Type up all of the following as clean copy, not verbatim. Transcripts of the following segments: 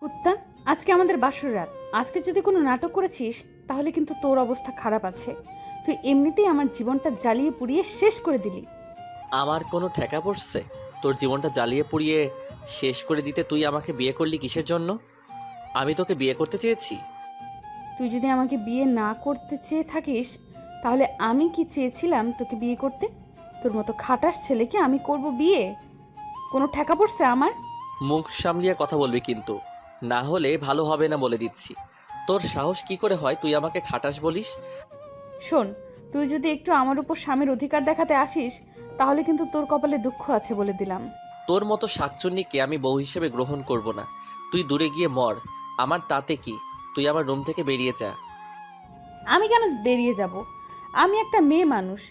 কুত্তা, আজকে আমাদের বাসর রাত। আজকে যদি কোনো নাটক করেছিস তাহলে কিন্তু তোর অবস্থা খারাপ আছে। তুই এমনিতেই আমার জীবনটা জ্বালিয়ে পুড়িয়ে শেষ করে দিলি। আমার কোনো ঠেকা পড়ছে? তোর জীবনটা জ্বালিয়ে পুড়িয়ে শেষ করে দিতে তুই আমাকে বিয়ে করলি কিসের জন্য? আমি তোকে বিয়ে করতে চেয়েছি? তুই যদি আমাকে বিয়ে না করতে চেয়ে থাকিস তাহলে আমি কি চেয়েছিলাম তোকে বিয়ে করতে? তোর মতো খাটাস ছেলেকে আমি করব বিয়ে? কোনো ঠেকা পড়ছে আমার? মুখ সামলিয়ে কথা বলবি কিন্তু, না হলে ভালো হবে না বলে দিচ্ছি। তোর সাহস কি করে হয় তুই আমাকে খাটাস বলিস? শোন, তুই যদি একটু আমার উপর স্বামীর অধিকার দেখাতে আসিস তাহলে কিন্তু তোর কপালে দুঃখ আছে বলে দিলাম। তোর মতো শাকচুন্নিকে আমি বউ হিসেবে গ্রহণ করব না। তুই দূরে গিয়ে মর, আমার তাতে কি? তুই আমার রুম থেকে বেরিয়ে যা। আমি কেন বেরিয়ে যাব? আমি একটা মেয়ে মানুষ,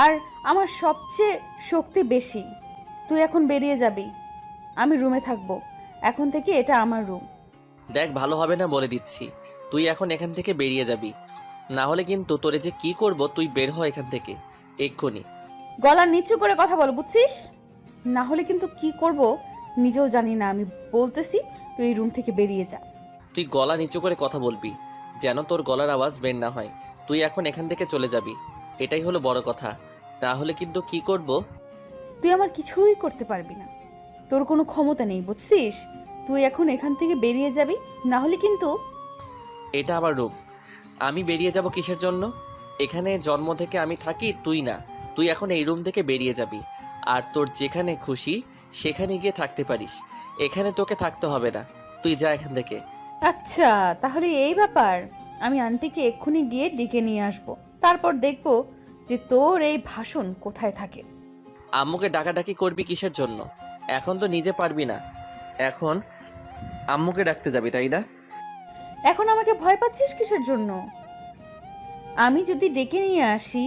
আর আমার সবচেয়ে শক্তি বেশি। তুই এখন বেরিয়ে যাবি, আমি রুমে থাকবো। এখন থেকে এটা আমার রুম। দেখ, ভালো হবে না বলে দিচ্ছি। তুই এখন এখান থেকে বেরিয়ে যাবি, না হলে কিন্তু তোরে যে কি করব তুই বের হ এখান থেকে এক্ষুনি। গলা নিচু করে কথা বল, বুঝছিস? না হলে কিন্তু কি করব নিজেও জানি না। আমি বলতেছি তুই এই রুম থেকে বেরিয়ে যা। তুই গলা নিচু করে কথা বলবি, যেন তোর গলার আওয়াজ বের না হয়। তুই এখন এখান থেকে চলে যাবি, এটাই হলো বড় কথা। তাহলে কিন্তু কি করব? তুই আমার কিছুই করতে পারবি না। তোর কোনো ক্ষমতা নেই, বুঝছিস? তুই এখন এখান থেকে বেরিয়ে যাবি, না হলে কিন্তু। এটা আমার রুম, আমি বেরিয়ে যাব কিসের জন্য? এখানে জন্ম থেকে আমি থাকি, তুই না। তুই এখন এই রুম থেকে বেরিয়ে যাবি, আর তোর যেখানে খুশি সেখানে গিয়ে থাকতে পারিস। এখানে তোকে থাকতে হবে না, তুই যা এখান থেকে। আচ্ছা, তাহলে এই ব্যাপার। আমি আন্টিকে এক্ষুনি গিয়ে ডেকে নিয়ে আসব, তারপর দেখব যে তোর এই ভাষণ কোথায় থাকে। আম্মুকে ডাকাডাকি করবি কিসের জন্য? এখন তো নিজে পারবি না, এখন আম্মুকে ডাকতে যাবি তাই না? এখন আমাকে ভয় পাচ্ছিস কিসের জন্য? আমি যদি ডেকে নিয়ে আসি,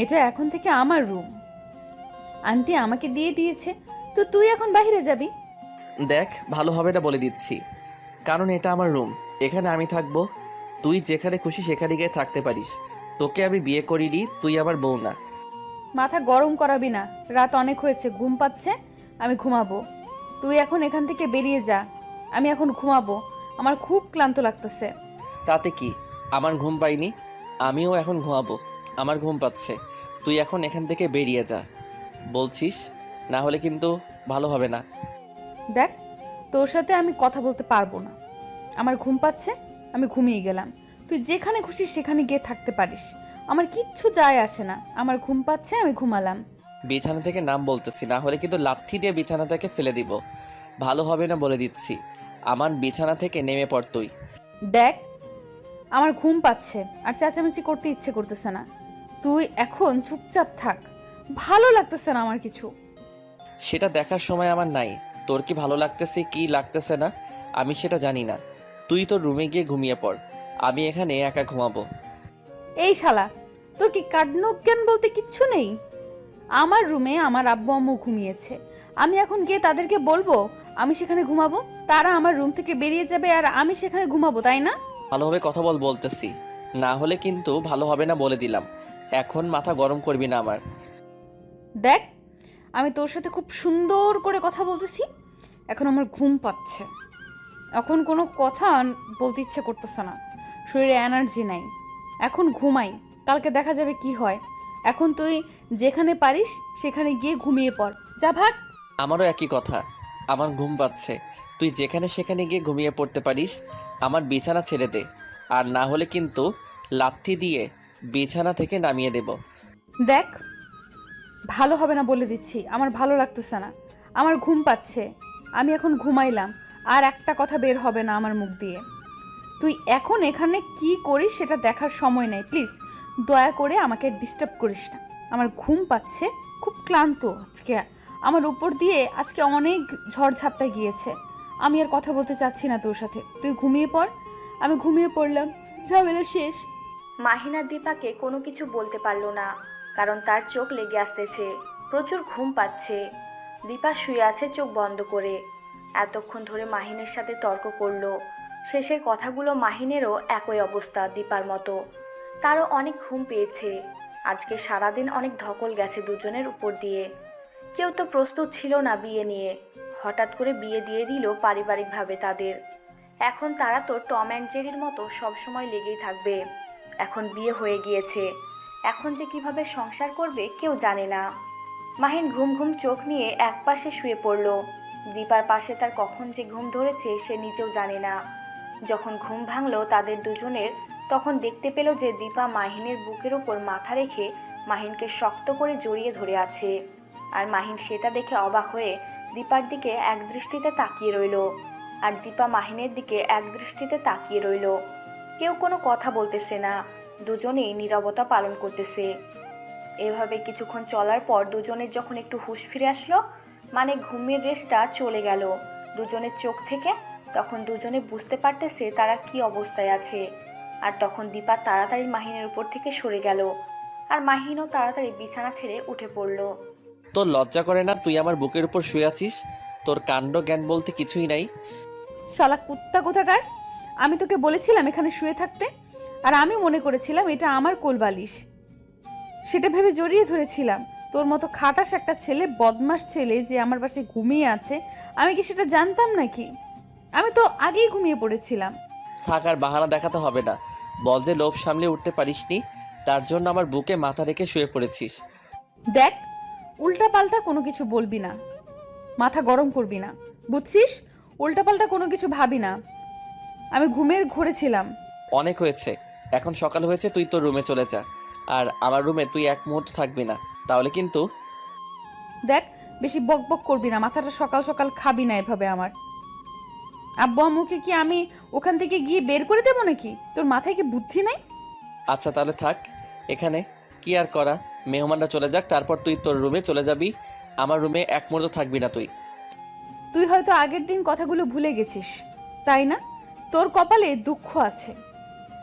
এটা এখন থেকে আমার রুম। আন্টি আমাকে দিয়ে দিয়েছে, তো তুই এখন বাইরে যাবি। দেখ, ভালো হবে না বলে দিচ্ছি, কারণ এটা আমার রুম, এখানে আমি থাকবো। তুই যেখানে খুশি সেখানে গিয়ে থাকতে পারিস। তোকে আমি বিয়ে করিনি, তুই আমার বউ না। মাথা গরম করাবি না, রাত অনেক হয়েছে, ঘুম পাচ্ছে, আমি ঘুমাবো। তুই এখন এখান থেকে বেরিয়ে যা, আমি এখন ঘুমাবো। আমার খুব ক্লান্ত লাগতেছে। তাতে কি? আমার ঘুম পাইনি, আমিও এখন ঘুমাবো। আমার ঘুম পাচ্ছে, তুই এখন এখান থেকে বেরিয়ে যা বলছিস, না হলে কিন্তু ভালো হবে না। দেখ, তোর সাথে আমি কথা বলতে পারবো না। আমার ঘুম পাচ্ছে, আমি ঘুমিয়ে গেলাম। তুই যেখানে খুশি সেখানে গিয়ে থাকতে পারিস, আমার কিচ্ছু যায় আসে না। আমার ঘুম পাচ্ছে, আমি ঘুমালাম। বিছানা থেকে নাম বলতেছি, না হলে কিন্তু লাথি দিয়ে বিছানা থেকে ফেলে দিব। ভালো হবে না বলে দিচ্ছি, আমার বিছানা থেকে নেমে পড় তুই। দেখ, আমার ঘুম পাচ্ছে আর চেঁচামেচি করতে ইচ্ছে করতেছে না। তুই এখন চুপচাপ থাক, ভালো লাগতেছে না আমার কিছু। সেটা দেখার সময় আমার নাই। তোর কি ভালো লাগতেছে কি লাগতেছে না আমি সেটা জানি না। তুই তোর রুমে গিয়ে ঘুমিয়ে পড়, আমি এখানে একা ঘুমাবো। এই শালা, তোর কি কাণ্ডজ্ঞান বলতে কিচ্ছু নেই? আমার রুমে আমার আব্বু আম্মু ঘুমিয়েছে, আমি এখন গিয়ে তাদেরকে বলবো আমি সেখানে ঘুমাবো? তারা আমার রুম থেকে বেরিয়ে যাবে আর আমি সেখানে ঘুমাবো, তাই না? ভালোভাবে কথা বল বলতেছি, না হলে কিন্তু ভালো হবে না বলে দিলাম। এখন মাথা গরম করবি না আমার। দেখ, আমি তোর সাথে খুব সুন্দর করে কথা বলতেছি, এখন আমার ঘুম পাচ্ছে। এখন কোনো কথা বলতে ইচ্ছে করতেছে না, শরীরে এনার্জি নাই। এখন ঘুমাই, কালকে দেখা যাবে কি হয়। এখন তুই যেখানে পারিস সেখানে গিয়ে ঘুমিয়ে পড়, যা ভাগ। আমারও একই কথা, আমার ঘুম পাচ্ছে। তুই যেখানে সেখানে গিয়ে ঘুমিয়ে পড়তে পারিস, আমার বিছানা ছেড়ে দে, আর না হলে কিন্তু লাথি দিয়ে বিছানা থেকে নামিয়ে দেব। দেখ, ভালো হবে না বলে দিচ্ছি, আমার ভালো লাগতেছে না। আমার ঘুম পাচ্ছে, আমি এখন ঘুমাইলাম। আর একটা কথা বের হবে না আমার মুখ দিয়ে। তুই এখন এখানে কি করিস সেটা দেখার সময় নেই, প্লিজ। দয়া করে আমাকে ডিস্টার্ব করিস না। আমার ঘুম পাচ্ছে, খুব ক্লান্ত আজকে। আমার উপর দিয়ে আজকে অনেক ঝড়ঝাপটা গিয়েছে। আমি আর কথা বলতে চাচ্ছি না তোর সাথে, তুই ঘুমিয়ে পড়। আমি ঘুমিয়ে পড়লাম, ঝামেলা শেষ। মাহিনা দীপাকে কোনো কিছু বলতে পারল না, কারণ তার চোখ লেগে আসতেছে, প্রচুর ঘুম পাচ্ছে। দীপা শুয়ে আছে চোখ বন্ধ করে। এতক্ষণ ধরে মাহিনের সাথে তর্ক করলো, শেষের কথাগুলো মাহিনেরও একই অবস্থা দীপার মতো। তারও অনেক ঘুম পেয়েছে। আজকে সারাদিন অনেক ধকল গেছে দুজনের উপর দিয়ে। কেউ তো প্রস্তুত ছিল না বিয়ে নিয়ে, হঠাৎ করে বিয়ে দিয়ে দিল পারিবারিকভাবে তাদের। এখন তারা তো টম অ্যান্ড জেরির মতো সবসময় লেগেই থাকবে। এখন বিয়ে হয়ে গিয়েছে, এখন যে কিভাবে সংসার করবে কেউ জানে না। মাহিন ঘুম ঘুম চোখ নিয়ে একপাশে শুয়ে পড়ল। দীপার পাশে তার কখন যে ঘুম ধরেছে সে নিজেও জানে না। যখন ঘুম ভাঙল তাদের দুজনের, তখন দেখতে পেল যে দীপা মাহিনের বুকের ওপর মাথা রেখে মাহিনকে শক্ত করে জড়িয়ে ধরে আছে। আর মাহিন সেটা দেখে অবাক হয়ে দীপার দিকে একদৃষ্টিতে তাকিয়ে রইল, আর দীপা মাহিনের দিকে একদৃষ্টিতে তাকিয়ে রইল। কেউ কোনো কথা বলতেছে না, দুজনেই নীরবতা পালন করতেছে। এভাবে কিছুক্ষণ চলার পর দুজনের যখন একটু হুঁশ ফিরে আসলো, মানে ঘুমের রেশটা চলে গেল দুজনের চোখ থেকে, তখন দুজনে বুঝতে পারতেছে তারা কি অবস্থায় আছে। আর তখন দীপা তাড়াতাড়ি মাহিনের উপর থেকে সরে গেল, আর মাহিনও তাড়াতাড়ি বিছানা ছেড়ে উঠে পড়ল। তোর লজ্জা করে না? তুই আমার বুকের উপর শুয়ে আছিস, তোর কাণ্ড জ্ঞান বলতে কিছুই নাই। শালা কুত্তা কোথাকার! আমি তোকে বলেছিলাম এখানে শুয়ে থাকতে, আর আমি মনে করেছিলাম এটা আমার কোলবালিশ, সেটা ভেবে জড়িয়ে ধরেছিলাম। তোর মতো খাটাস একটা ছেলে, বদমাস ছেলে যে আমার পাশে ঘুমিয়ে আছে, আমি কি সেটা জানতাম নাকি? আমি তো আগেই ঘুমিয়ে পড়েছিলাম। থাক, আর বাহানা দেখাতে হবে না। বল যে লোভ সামলে উঠতে পারিসনি, তার জন্য আমার বুকে মাথা রেখে শুয়ে পড়েছিস। দেখ, উল্টাপাল্টা কোনো কিছু বলবি না, মাথা গরম করবি না, বুঝছিস? উল্টাপাল্টা কোনো কিছু ভাবি না। আমি ঘুমের ঘোরে ছিলাম। অনেক হয়েছে, এখন সকাল হয়েছে, তুই তোর রুমে চলে যা। আর আমার রুমে তুই এক মুহূর্ত থাকবি না, তাহলে কিন্তু। দেখ, বেশি বক বক করবি না, মাথাটা সকাল সকাল খাবি না এভাবে আমার। আব্বু আম্মুকে কি আমি ওখান থেকে গিয়ে বের করে দেবো নাকি? তোর মাথায় কি বুদ্ধি নাই? আচ্ছা তাহলে থাক এখানে, কি আর করা। মেহমানরা চলে যাক, তারপর তুই তোর রুমে চলে যাবি। আমার রুমে এক মুহূর্ত থাকবি না তুই। তুই হয়তো আগের দিন কথাগুলো ভুলে গেছিস, তাই না? তোর কপালে দুঃখ আছে,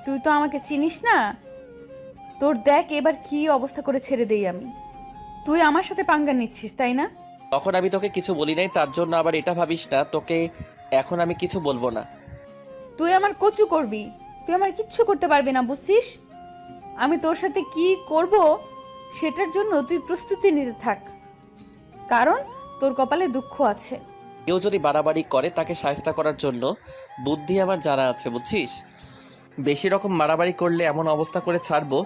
তুই তো আমাকে চিনিস না। তোর দেখ এবার কি অবস্থা করে ছেড়ে দেই আমি। তুই আমার সাথে পাঙ্গা নিচ্ছিস, তাই না? তখন আমি তোকে কিছু বলি নাই, তার জন্য আবার এটা ভাবিস না তোকে এখন আমি কিছু বলবো না। তুই আমার কচু করবি, তুই আমার কিচ্ছু করতে পারবি না, বুঝছিস? আমি তোর সাথে কি করব সেটার জন্য তুই প্রস্তুতি নিতে থাক, কারণ তোর কপালে দুঃখ আছে। কেউ যদি বাড়াবাড়ি করে তাকে শায়েস্তা করার জন্য বুদ্ধি আমার জানা আছে, বুঝছিস? বেশি রকম বাড়াবাড়ি করলে এমন অবস্থা করে ছাড়বো,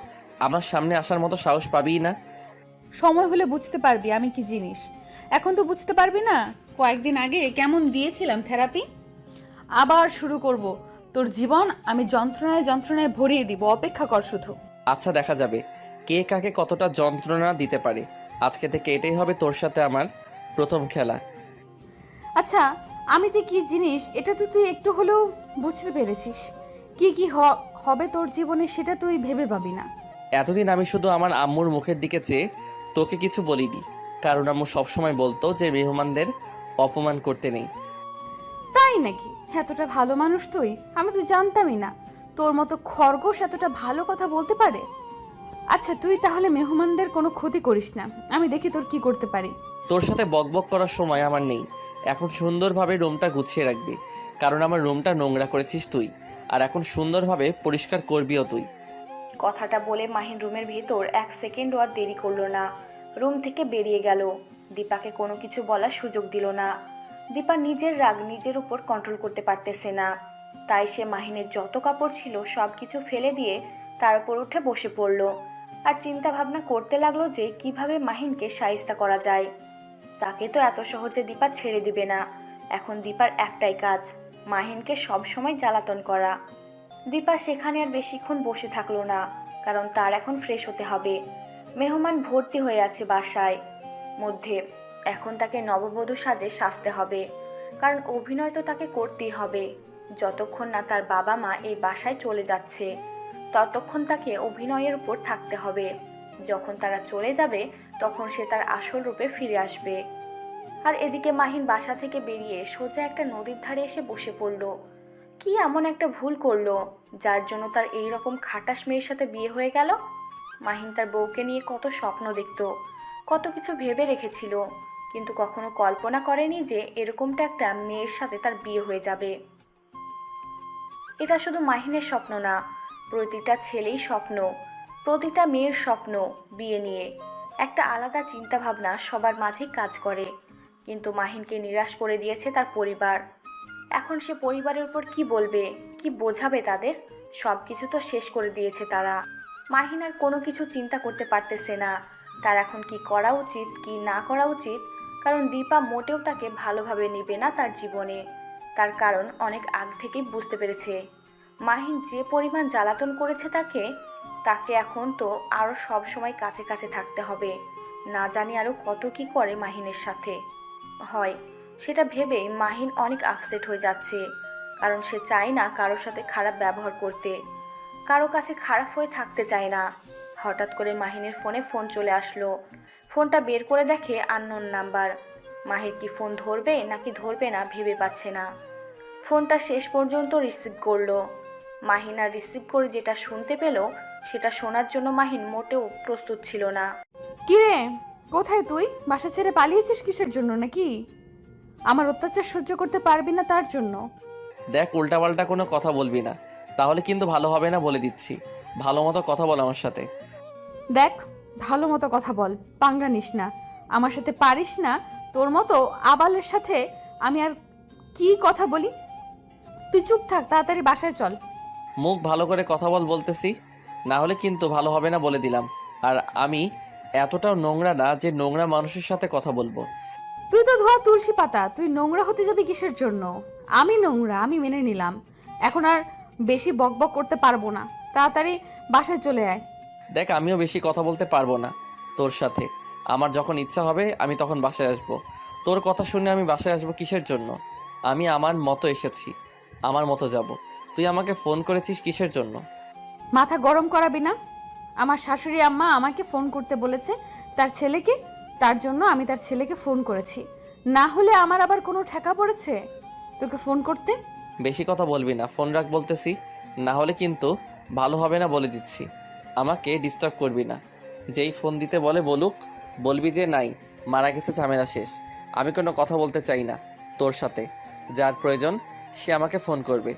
আমার সামনে আসার মতো সাহস পাবিই না। সময় হলে বুঝতে পারবি আমি কি জিনিস। এখন তো বুঝতে পারবি না। কয়েকদিন আগে কেমন দিয়েছিলাম থেরাপি, আবার শুরু করব তোর জীবন আমি যন্ত্রণায় যন্ত্রণায় ভরিয়ে দিব, অপেক্ষা কর শুধু। আচ্ছা দেখা যাবে কে কাকে কতটা যন্ত্রণা দিতে পারে। আজকে থেকে এটাই হবে তোর সাথে আমার প্রথম খেলা। আচ্ছা, আমি যে কি জিনিস এটা তো তুই একটু হলেও বুঝতে পেরেছিস। কি কি হবে তোর জীবনে সেটা তুই ভেবে পাবি না। এতদিন আমি শুধু আমার আম্মুর মুখের দিকে চেয়ে তোকে কিছু বলিনি, কারণ আম্মু সবসময় বলতো যে মেহমানদের অপমান করতে নেই। তাই নাকি? এতটা ভালো মানুষ তুই? আমি তো জানতামই না তোর মতো খরগোশ এতটা ভালো কথা বলতে পারে। আচ্ছা, তুই তাহলে মেহমানদের কোনো ক্ষতি করিস না, আমি দেখি তোর কি করতে পারি। তোর সাথে বকবক করার সময় আমার নেই, এখন সুন্দরভাবে রুমটা গুছিয়ে রাখবি, কারণ আমার রুমটা নোংরা করেছিস তুই, আর এখন সুন্দরভাবে পরিষ্কার করবিও তুই। কথাটা বলে মাহিন রুমের ভেতর এক সেকেন্ডও আর দেরি করলো না, রুম থেকে বেরিয়ে গেল। দীপাকে কোনো কিছু বলার সুযোগ দিল না। দীপা নিজের রাগ নিজের উপর কন্ট্রোল করতে পারতেছে না, তাই সে মাহিনের যত কাপড় ছিল সব কিছু ফেলে দিয়ে তার উপর উঠে বসে পড়ল, আর চিন্তা ভাবনা করতে লাগলো যে কিভাবে মাহিনকে শায়েস্তা করা যায়। তাকে তো এত সহজে দীপা ছেড়ে দিবে না। এখন দীপার একটাই কাজ, মাহিনকে সবসময় জ্বালাতন করা। দীপা সেখানে আর বেশিক্ষণ বসে থাকলো না, কারণ তার এখন ফ্রেশ হতে হবে। মেহমান ভর্তি হয়ে আছে বাসায় মধ্যে, এখন তাকে নববধূ সাজে সাজতে হবে, কারণ অভিনয় তো তাকে করতেই হবে। যতক্ষণ না তার বাবা মা এই বাসায় চলে যাচ্ছে ততক্ষণ তাকে অভিনয়ের উপর থাকতে হবে। যখন তারা চলে যাবে তখন সে তার আসল রূপে ফিরে আসবে। আর এদিকে মাহিন বাসা থেকে বেরিয়ে সোজা একটা নদীর ধারে এসে বসে পড়ল। কি এমন একটা ভুল করলো যার জন্য তার এই রকম খাটাস মেয়ের সাথে বিয়ে হয়ে গেল? মাহিন তার বউকে নিয়ে কত স্বপ্ন দেখত, কত কিছু ভেবে রেখেছিল, কিন্তু কখনো কল্পনা করেনি যে এরকমটা একটা মেয়ের সাথে তার বিয়ে হয়ে যাবে। এটা শুধু মাহিনের স্বপ্ন না, প্রতিটা ছেলেই স্বপ্ন, প্রতিটা মেয়ের স্বপ্ন বিয়ে নিয়ে। একটা আলাদা চিন্তাভাবনা সবার মাঝেই কাজ করে, কিন্তু মাহিনকে নিরাশ করে দিয়েছে তার পরিবার। এখন সে পরিবারের উপর কি বলবে, কি বোঝাবে তাদের? সব কিছু তো শেষ করে দিয়েছে তারা। মাহিন আর কোনো কিছু চিন্তা করতে পারতেছে না তার এখন কি করা উচিত কি না করা উচিত, কারণ দীপা মোটেও তাকে ভালোভাবে নেবে না তার জীবনে। তার কারণ অনেক আগ থেকেই বুঝতে পেরেছে মাহিন যে পরিমাণ জ্বালাতন করেছে তাকে তাকে এখন তো আরও সব সময় কাছে কাছে থাকতে হবে। না জানি আরও কত কি করে মাহিনের সাথে হয়, সেটা ভেবেই মাহিন অনেক আপসেট হয়ে যাচ্ছে। কারণ সে চায় না কারোর সাথে খারাপ ব্যবহার করতে, কারো কাছে খারাপ হয়ে থাকতে চায় না। হঠাৎ করে মাহিনের ফোনে ফোন চলে আসলো। ফোনটা বের করে দেখে আননোন নাম্বার। মাহির কি ফোন ধরবে নাকি ধরবে না ভেবে পাচ্ছে না। ফোনটা শেষ পর্যন্ত রিসিভ করলো। মাহিন আর রিসিভ করে যেটা শুনতে পেল সেটা শোনার জন্য মাহিন মোটেও প্রস্তুত ছিল না। কি রে, কোথায় তুই? বাসা ছেড়ে পালিয়েছিস কিসের জন্য? নাকি আমার অত্যাচার সহ্য করতে পারবি না তার জন্য? দেখ, উল্টাপাল্টা কোনো কথা বলবি না, তাহলে কিন্তু ভালো হবে না বলে দিচ্ছি। ভালো মতো কথা বল আমার সাথে। দেখ, ভালো মতো কথা বল, পাঙ্গা নিস না। আমার সাথে পারিস না, তোর মতো আবালের সাথে আমি আর কি কথা বলি? তুই চুপ থাক, তাড়াতাড়ি বাসায় চল। মুখ ভালো করে কথা বল বলতেছি, না হলে কিন্তু ভালো হবে না বলে দিলাম। আর আমি এতটাও নোংরা না যে নোংরা মানুষের সাথে কথা বলবো। তুই তো ধোয়া তুলসী পাতা, তুই নোংরা হতে যাবি কিসের জন্য? আমি নোংরা, আমি মেনে নিলাম। এখন আর বেশি বকবক করতে পারবো না, তাড়াতাড়ি বাসায় চলে আয়। দেখ, আমিও বেশি কথা বলতে পারবো না তোর সাথে। আমার যখন ইচ্ছা হবে আমি তখন বাসায় আসব। তোর কথা শুনে আমি বাসায় আসবো কিসের জন্য? আমি আমার মতো এসেছি, আমার মতো যাব। তুই আমাকে ফোন করেছিস কিসের জন্য? মাথা গরম করাবি না। আমার শাশুড়ি আম্মা আমাকে ফোন করতে বলেছে তার ছেলেকে, তার জন্য আমি তার ছেলেকে ফোন করেছি। না হলে আমার আবার কোনো ঠেকা পড়েছে তোকে ফোন করতে? বেশি কথা বলবি না, ফোন রাখ বলতেছি, না হলে কিন্তু ভালো হবে না বলে দিচ্ছি। আমাকে ডিস্টার্ব করবি না। যেই ফোন দিতে বলে বলুক, বলবি যে নাই, মারা গেছে, ঝামেলা শেষ। আমি কোনো কথা বলতে চাই না তোর সাথে। যার প্রয়োজন সে আমাকে ফোন করবে।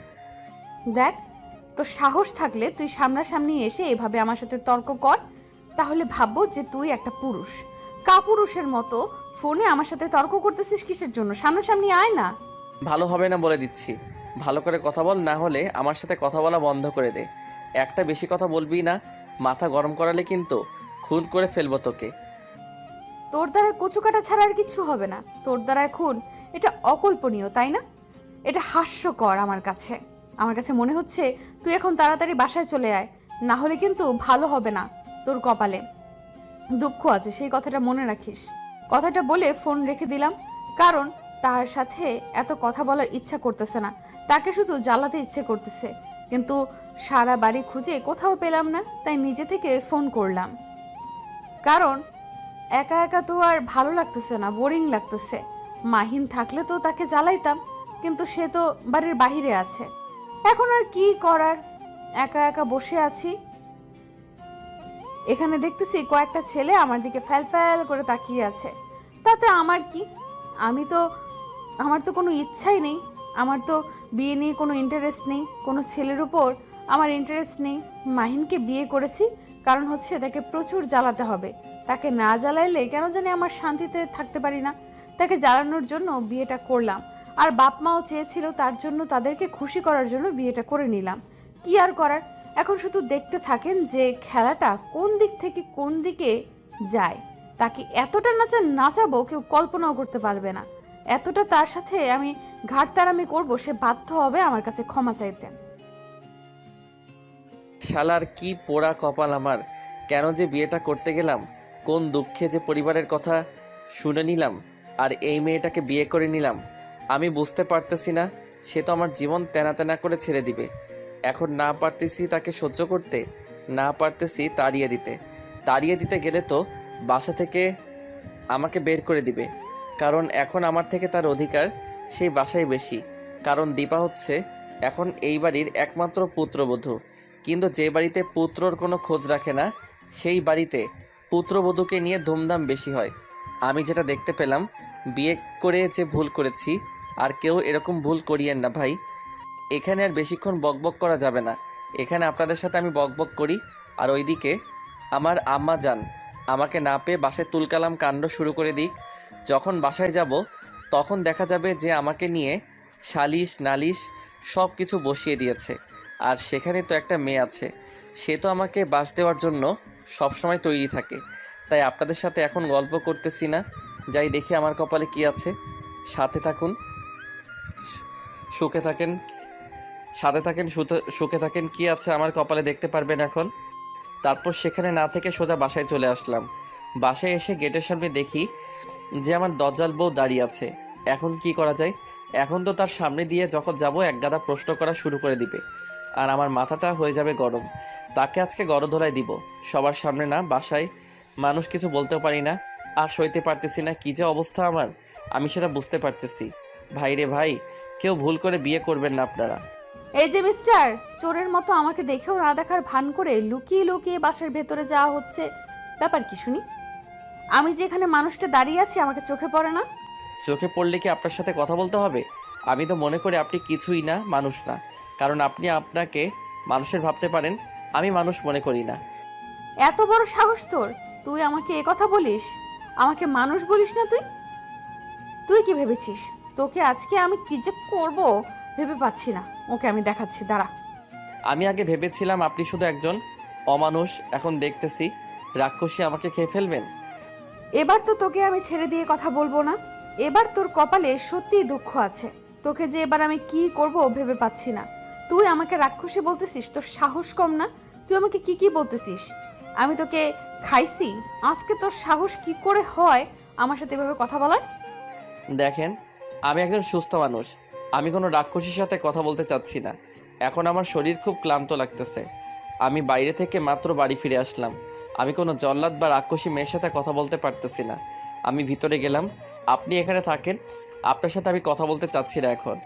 দেখ, তোর সাহস থাকলে তুই সামনাসামনি এসে এভাবে আমার সাথে তর্ক কর, তাহলে ভাববো যে তুই একটা পুরুষ। কাপুরুষের মতো ফোনে আমার সাথে তর্ক করতেছিস কিসের জন্য? সামনাসামনি আয় না। ভালো হবে না বলে দিচ্ছি। ভালো করে কথা বল, না হলে আমার সাথে কথা বলা বন্ধ করে দে। একটা বেশি কথা বলবি না, মাথা গরম করালে কিন্তু খুন করে ফেলবো তোকে। তোর দ্বারা কচু কাটা ছাড়া আর কিছু হবে না। তোর দ্বারা এখন এটা অকল্পনীয়, তাই না? এটা হাস্যকর আমার কাছে। আমার কাছে মনে হচ্ছে তুই এখন তাড়াতাড়ি বাসায় চলে আয়, না হলে কিন্তু ভালো হবে না। তোর কপালে দুঃখ আছে, সেই কথাটা মনে রাখিস। কথাটা বলে ফোন রেখে দিলাম, কারণ তার সাথে এত কথা বলার ইচ্ছা করতেছে না, তাকে শুধু জ্বালাতে ইচ্ছে করতেছে। কিন্তু সারা বাড়ি খুঁজে কোথাও পেলাম না, তাই নিজে থেকে ফোন করলাম। কারণ একা একা তো আর ভালো লাগতেছে না, বোরিং লাগতেছে। মাহিন থাকলে তো তাকে জ্বালাইতাম, কিন্তু সে তো বাড়ির বাহিরে আছে। এখন আর কি করার, একা একা বসে আছি। এখানে দেখতেছি কয়েকটা ছেলে আমার দিকে ফ্যাল ফ্যাল করে তাকিয়ে আছে। তাতে আমার কি? আমার তো কোনো ইচ্ছাই নেই। আমার তো বিয়ে নিয়ে কোনো ইন্টারেস্ট নেই, কোনো ছেলের উপর আমার ইন্টারেস্ট নেই। মাহিনকে বিয়ে করেছি কারণ হচ্ছে তাকে প্রচুর জ্বালাতে হবে। তাকে না জ্বালাইলে কেন জানি আমার শান্তিতে থাকতে পারি না। তাকে জ্বালানোর জন্য বিয়েটা করলাম। আর বাপ মাও চেয়েছিল, তার জন্য তাদেরকে খুশি করার জন্য বিয়েটা করে নিলাম। কি আর করার? এখন শুধু দেখতে থাকেন যে খেলাটা কোন দিক থেকে কোন দিকে যায়। তাকে এতটা নাচাবো কেউ কল্পনাও করতে পারবে না। এতটা তার সাথে আমি ঘাটতারামি করবো, সে বাধ্য হবে আমার কাছে ক্ষমা চাইতে। শালার কি পোড়া কপাল আমার! কেন যে বিয়েটা করতে গেলাম, কোন দুঃখে যে পরিবারের কথা শুনে নিলাম আর এই মেয়েটাকে বিয়ে করে নিলাম। আমি বুঝতে পারতেছি না, সে তো আমার জীবন তেনা তেনা করে ছেড়ে দিবে। এখন না পারতেছি তাকে সহ্য করতে, না পারতেছি তাড়িয়ে দিতে গেলে তো বাসা থেকে আমাকে বের করে দিবে। কারণ এখন আমার থেকে তার অধিকার সেই বাসায় বেশি। কারণ দীপা হচ্ছে এখন এই বাড়ির একমাত্র পুত্রবধূ। কিন্তু যে বাড়িতে পুত্রর কোনো খোঁজ রাখে না, সেই বাড়িতে পুত্রবধূকে নিয়ে ধুমধাম বেশি হয়। আমি যেটা দেখতে পেলাম, বিয়ে করে যে ভুল করেছি, আর কেউ এরকম ভুল করিয়েন না ভাই। এখানে আর বেশিক্ষণ বকবক করা যাবে না। এখানে আপনাদের সাথে আমি বকবক করি, আর ওইদিকে আমার আম্মা যান আমাকে না পেয়ে বাসায় তুলকালাম কাণ্ড শুরু করে দিক। যখন বাসায় যাব তখন দেখা যাবে যে আমাকে নিয়ে সালিশ নালিশ সব কিছু বসিয়ে দিয়েছে। আর সেখানে তো একটা মেয়ে আছে, সে তো আমাকে বাস দেওয়ার জন্য সবসময় তৈরি থাকে। তাই আপনাদের সাথে এখন গল্প করতেছি না, যাই দেখি আমার কপালে কি আছে। সাথে থাকুন, সুখে থাকেন, সাথে থাকেন, সুখে থাকেন। কি আছে আমার কপালে দেখতে পারবেন এখন। তারপর সেখানে না থেকে সোজা বাসায় চলে আসলাম। বাসায় এসে গেটের সামনে দেখি যে আমার দজ্জাল বউ দাঁড়িয়ে আছে। এখন কি করা যায়? এখন তো তার সামনে দিয়ে যখন যাব একগাদা প্রশ্ন করা শুরু করে দিবে, আর আমার মাথাটা হয়ে যাবে গরম। তাকে আজকে গড়ধোলাই দিব সবার সামনে। না বাসায় মানুষ কিছু বলতেও পারি না, আর সইতে পারতেছি না। কী যে অবস্থা আমার, আমি সেটা বুঝতে পারতেছি। ভাই রে ভাই, কেউ ভুল করে বিয়ে করবেন না আপনারা। এই যে মিস্টার, চোরের মতো আমাকে দেখেও না দেখার ভান করে লুকিয়ে লুকিয়ে বাসার ভেতরে যাওয়া হচ্ছে, ব্যাপার কি শুনি? আমি যে এখানে মানুষটা দাঁড়িয়ে আছি আমাকে চোখে পড়ে না? চোখে পড়লে কি আপনার সাথে কথা বলতে হবে? আমি তো মনে করি আপনি কিছুই না, মানুষ না। কারণ আপনি আপনাকে মানুষের ভাবতে পারেন, আমি মানুষ মনে করি না। এত বড় সাহস তোর, তুই আমাকে এ কথা বলিস? আমাকে মানুষ বলিস না তুই? তুই কি ভেবেছিস তোকে আজকে আমি কি যে করব ভেবে পাচ্ছি না। ওকে আমি দেখাচ্ছি, দাঁড়া। আমি আগে ভেবেছিলাম আপনি শুধু একজন অমানুষ, এখন দেখতেছি রাক্ষসী আমাকে খেয়ে ফেলবেন। এবার তো তোকে আমি ছেড়ে দিয়ে কথা বলবো না। এবার তোর কপালে সত্যিই দুঃখ আছে। তোকে যে এবার আমি কি করব ভেবে পাচ্ছি না। তুই আমাকে রাক্ষসী বলতেছিস? তোর সাহস কম না? তুই আমাকে কি কি বলতেছিস? আমি তোকে খাইছি? আজকে তোর সাহস কি করে হয় আমার সাথে এভাবে কথা বলার? দেখেন, আমি একজন সুস্থ মানুষ, আমি কোনো রাক্ষসীর সাথে কথা বলতে চাচ্ছি না। এখন আমার শরীর খুব ক্লান্ত লাগতেছে। আমি বাইরে থেকে মাত্র বাড়ি ফিরে আসলাম। আমি কোনো জল্লাদ বা রাক্ষসী মেয়ের সাথে কথা বলতে পারতেছি না। আমি ভিতরে গেলাম, আপনি এখানে থাকেন, আপনার সাথে আমি কথা বলতে চাচ্ছি না এখন।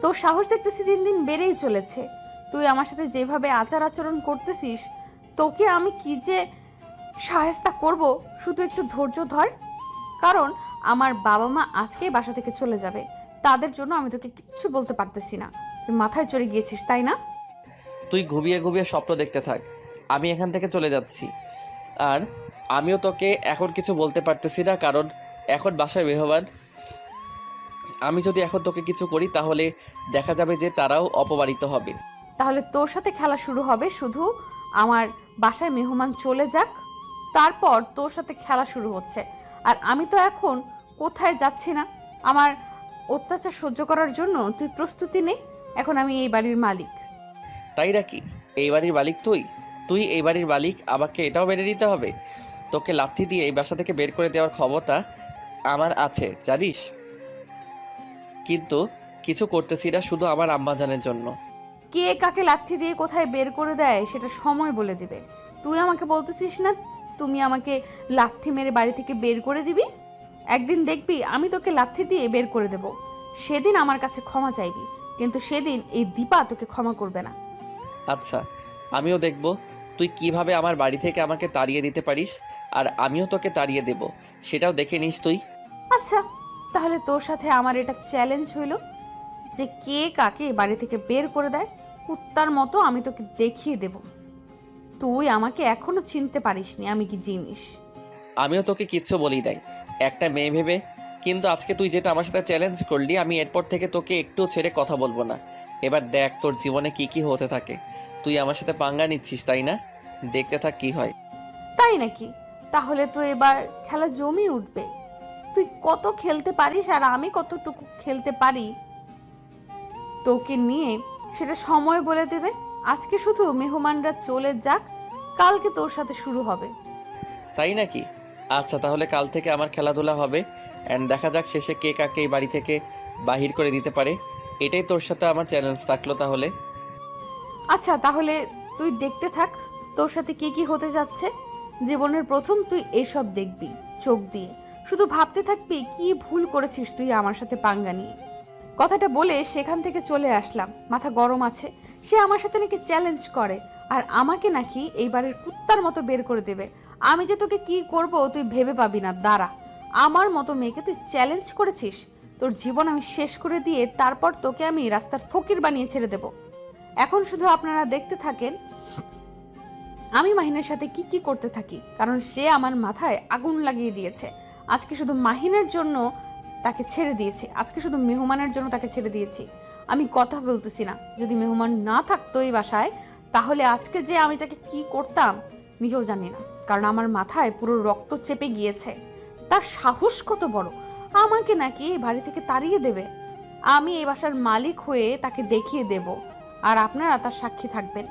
তোর সাহস দেখতেছি দিন দিন বেড়েই চলেছে। তুই আমার সাথে যেভাবে আচার আচরণ করতেছিস, তোকে আমি কি যে সাহেস্তা করব, শুধু একটু ধৈর্য ধর। কারণ আমার বাবা মা আজকেই বাসা থেকে চলে যাবে, তাদের জন্য আমি তোকে কিচ্ছু বলতে পারতেছি না। তুই মাথায় চড়ে গিয়েছিস তাই না? তুই ঘুমিয়ে ঘুমিয়ে স্বপ্ন দেখতে থাক, আমি এখান থেকে চলে যাচ্ছি। আর আমিও তোকে এখন কিছু বলতে পারতেছি না, কারণ এখন বাসায় মেহমান। আমি যদি এখন তোকে কিছু করি তাহলে দেখা যাবে যে তারাও অপমানিত হবে। তাহলে তোর সাথে খেলা শুরু হবে, শুধু আমার বাসায় মেহমান চলে যাক, তারপর তোর সাথে খেলা শুরু হচ্ছে। আর আমি তো এখন কোথায় যাচ্ছি না। আমার অত্যাচার সহ্য করার জন্য তুই প্রস্তুতি নে। এখন আমি এই বাড়ির মালিক। তাই নাকি? এই বাড়ির মালিক তুই? তুই এই বাড়ির মালিক, আমাকে এটাও মেনে নিতে হবে? তোকে লাথি দিয়ে এই বাসা থেকে বের করে দেওয়ার ক্ষমতা আমার আছে জানিস, কিন্তু কিছু করতেছি না শুধু আমার আম্মাজানের জন্য। কে কাকে লাথি দিয়ে কোথায় বের করে দেয় সেটা সময় বলে দিবে। তুই আমাকে বলতেছিস না তুমি আমাকে লাথি মেরে বাড়ি থেকে বের করে দিবি? একদিন দেখবি আমি তোকে লাথি দিয়ে বের করে দেব। সেদিন আমার কাছে ক্ষমা চাইবি, কিন্তু সেদিন এই দীপা তোকে ক্ষমা করবে না। আচ্ছা, আমিও দেখব তুই কিভাবে আমার বাড়ি থেকে আমাকে তাড়িয়ে দিতে পারিস, আর আমিও তোকে তাড়িয়ে দেব, সেটাও দেখে নিস তুই। আচ্ছা, তাহলে তোর সাথে আমার এটা চ্যালেঞ্জ হইল যে কে কাকে বাড়ি থেকে বের করে দেয়। কুত্তার মতো আমি তোকে দেখিয়ে দেব। তুই আমাকে এখনো চিনতে পারিসনি আমি কি জিনিস। আমিও তোকে কিচ্ছু বলি নাই, একটা মেয়ে ভেবে। কিন্তু আজকে তুই যেটা আমার সাথে চ্যালেঞ্জ করলি, আমি এরপর থেকে তোকে একটু ছেড়ে কথা বলবো না। এবার দেখ তোর জীবনে কি কি হতে থাকে। তুই আমার সাথে পাঙ্গা নিচ্ছিস তাই না? দেখতে থাক কি হয়। তাই নাকি? তাহলে তো এবার খেলা জমে উঠবে। তুই কত খেলতে পারিস আর আমি কতটুকু খেলতে পারি তোকে নিয়ে সেটা সময় বলে দেবে। আজকে শুধু মেহমানরা চলে যাক, কালকে তোর সাথে শুরু হবে। তাই নাকি? আচ্ছা, তাহলে কাল থেকে আমার খেলাধুলা হবে, অ্যান্ড দেখা যাক শেষে কে কাকে এই বাড়ি থেকে বাহির করে দিতে পারে। এটাই তোর সাথে আমার চ্যালেঞ্জ থাকলো তাহলে। আচ্ছা, তাহলে তুই দেখতে থাক তোর সাথে কি কি হতে যাচ্ছে। জীবনের প্রথম তুই এসব দেখবি চোখ দিয়ে, শুধু ভাবতে থাকবি কি ভুল করেছিস তুই আমার সাথে পাঙ্গা নিয়ে। কথাটা বলে সেখান থেকে চলে আসলাম। মাথা গরম আছে, সে আমার সাথে নাকি চ্যালেঞ্জ করে, আর আমাকে নাকি এইবারের কুত্তার মতো বের করে দেবে। আমি যে তোকে কি করব তুই ভেবে পাবি না। দাঁড়া, আমার মতো মেয়েকে তুই চ্যালেঞ্জ করেছিস, তোর জীবন আমি শেষ করে দিয়ে তারপর তোকে আমি রাস্তার ফকির বানিয়ে ছেড়ে দেব। এখন শুধু আপনারা দেখতে থাকেন আমি মাহিনের সাথে কি কি করতে থাকি, কারণ সে আমার মাথায় আগুন লাগিয়ে দিয়েছে। আজকে শুধু মাহিনের জন্য তাকে ছেড়ে দিয়েছি, আজকে শুধু মেহমানের জন্য তাকে ছেড়ে দিয়েছি। আমি কথা বলতেছি না। যদি মেহমান না থাকতো এই বাসায়, তাহলে আজকে যে আমি তাকে কি করতাম নিজেও জানি না, কারণ আমার মাথায় পুরো রক্ত চেপে গিয়েছে। তার সাহস কত বড়, আমাকে নাকি এই বাড়ি থেকে তাড়িয়ে দেবে। আমি এই বাসার মালিক হয়ে তাকে দেখিয়ে দেব, আর আপনারা তার সাক্ষী থাকবেন।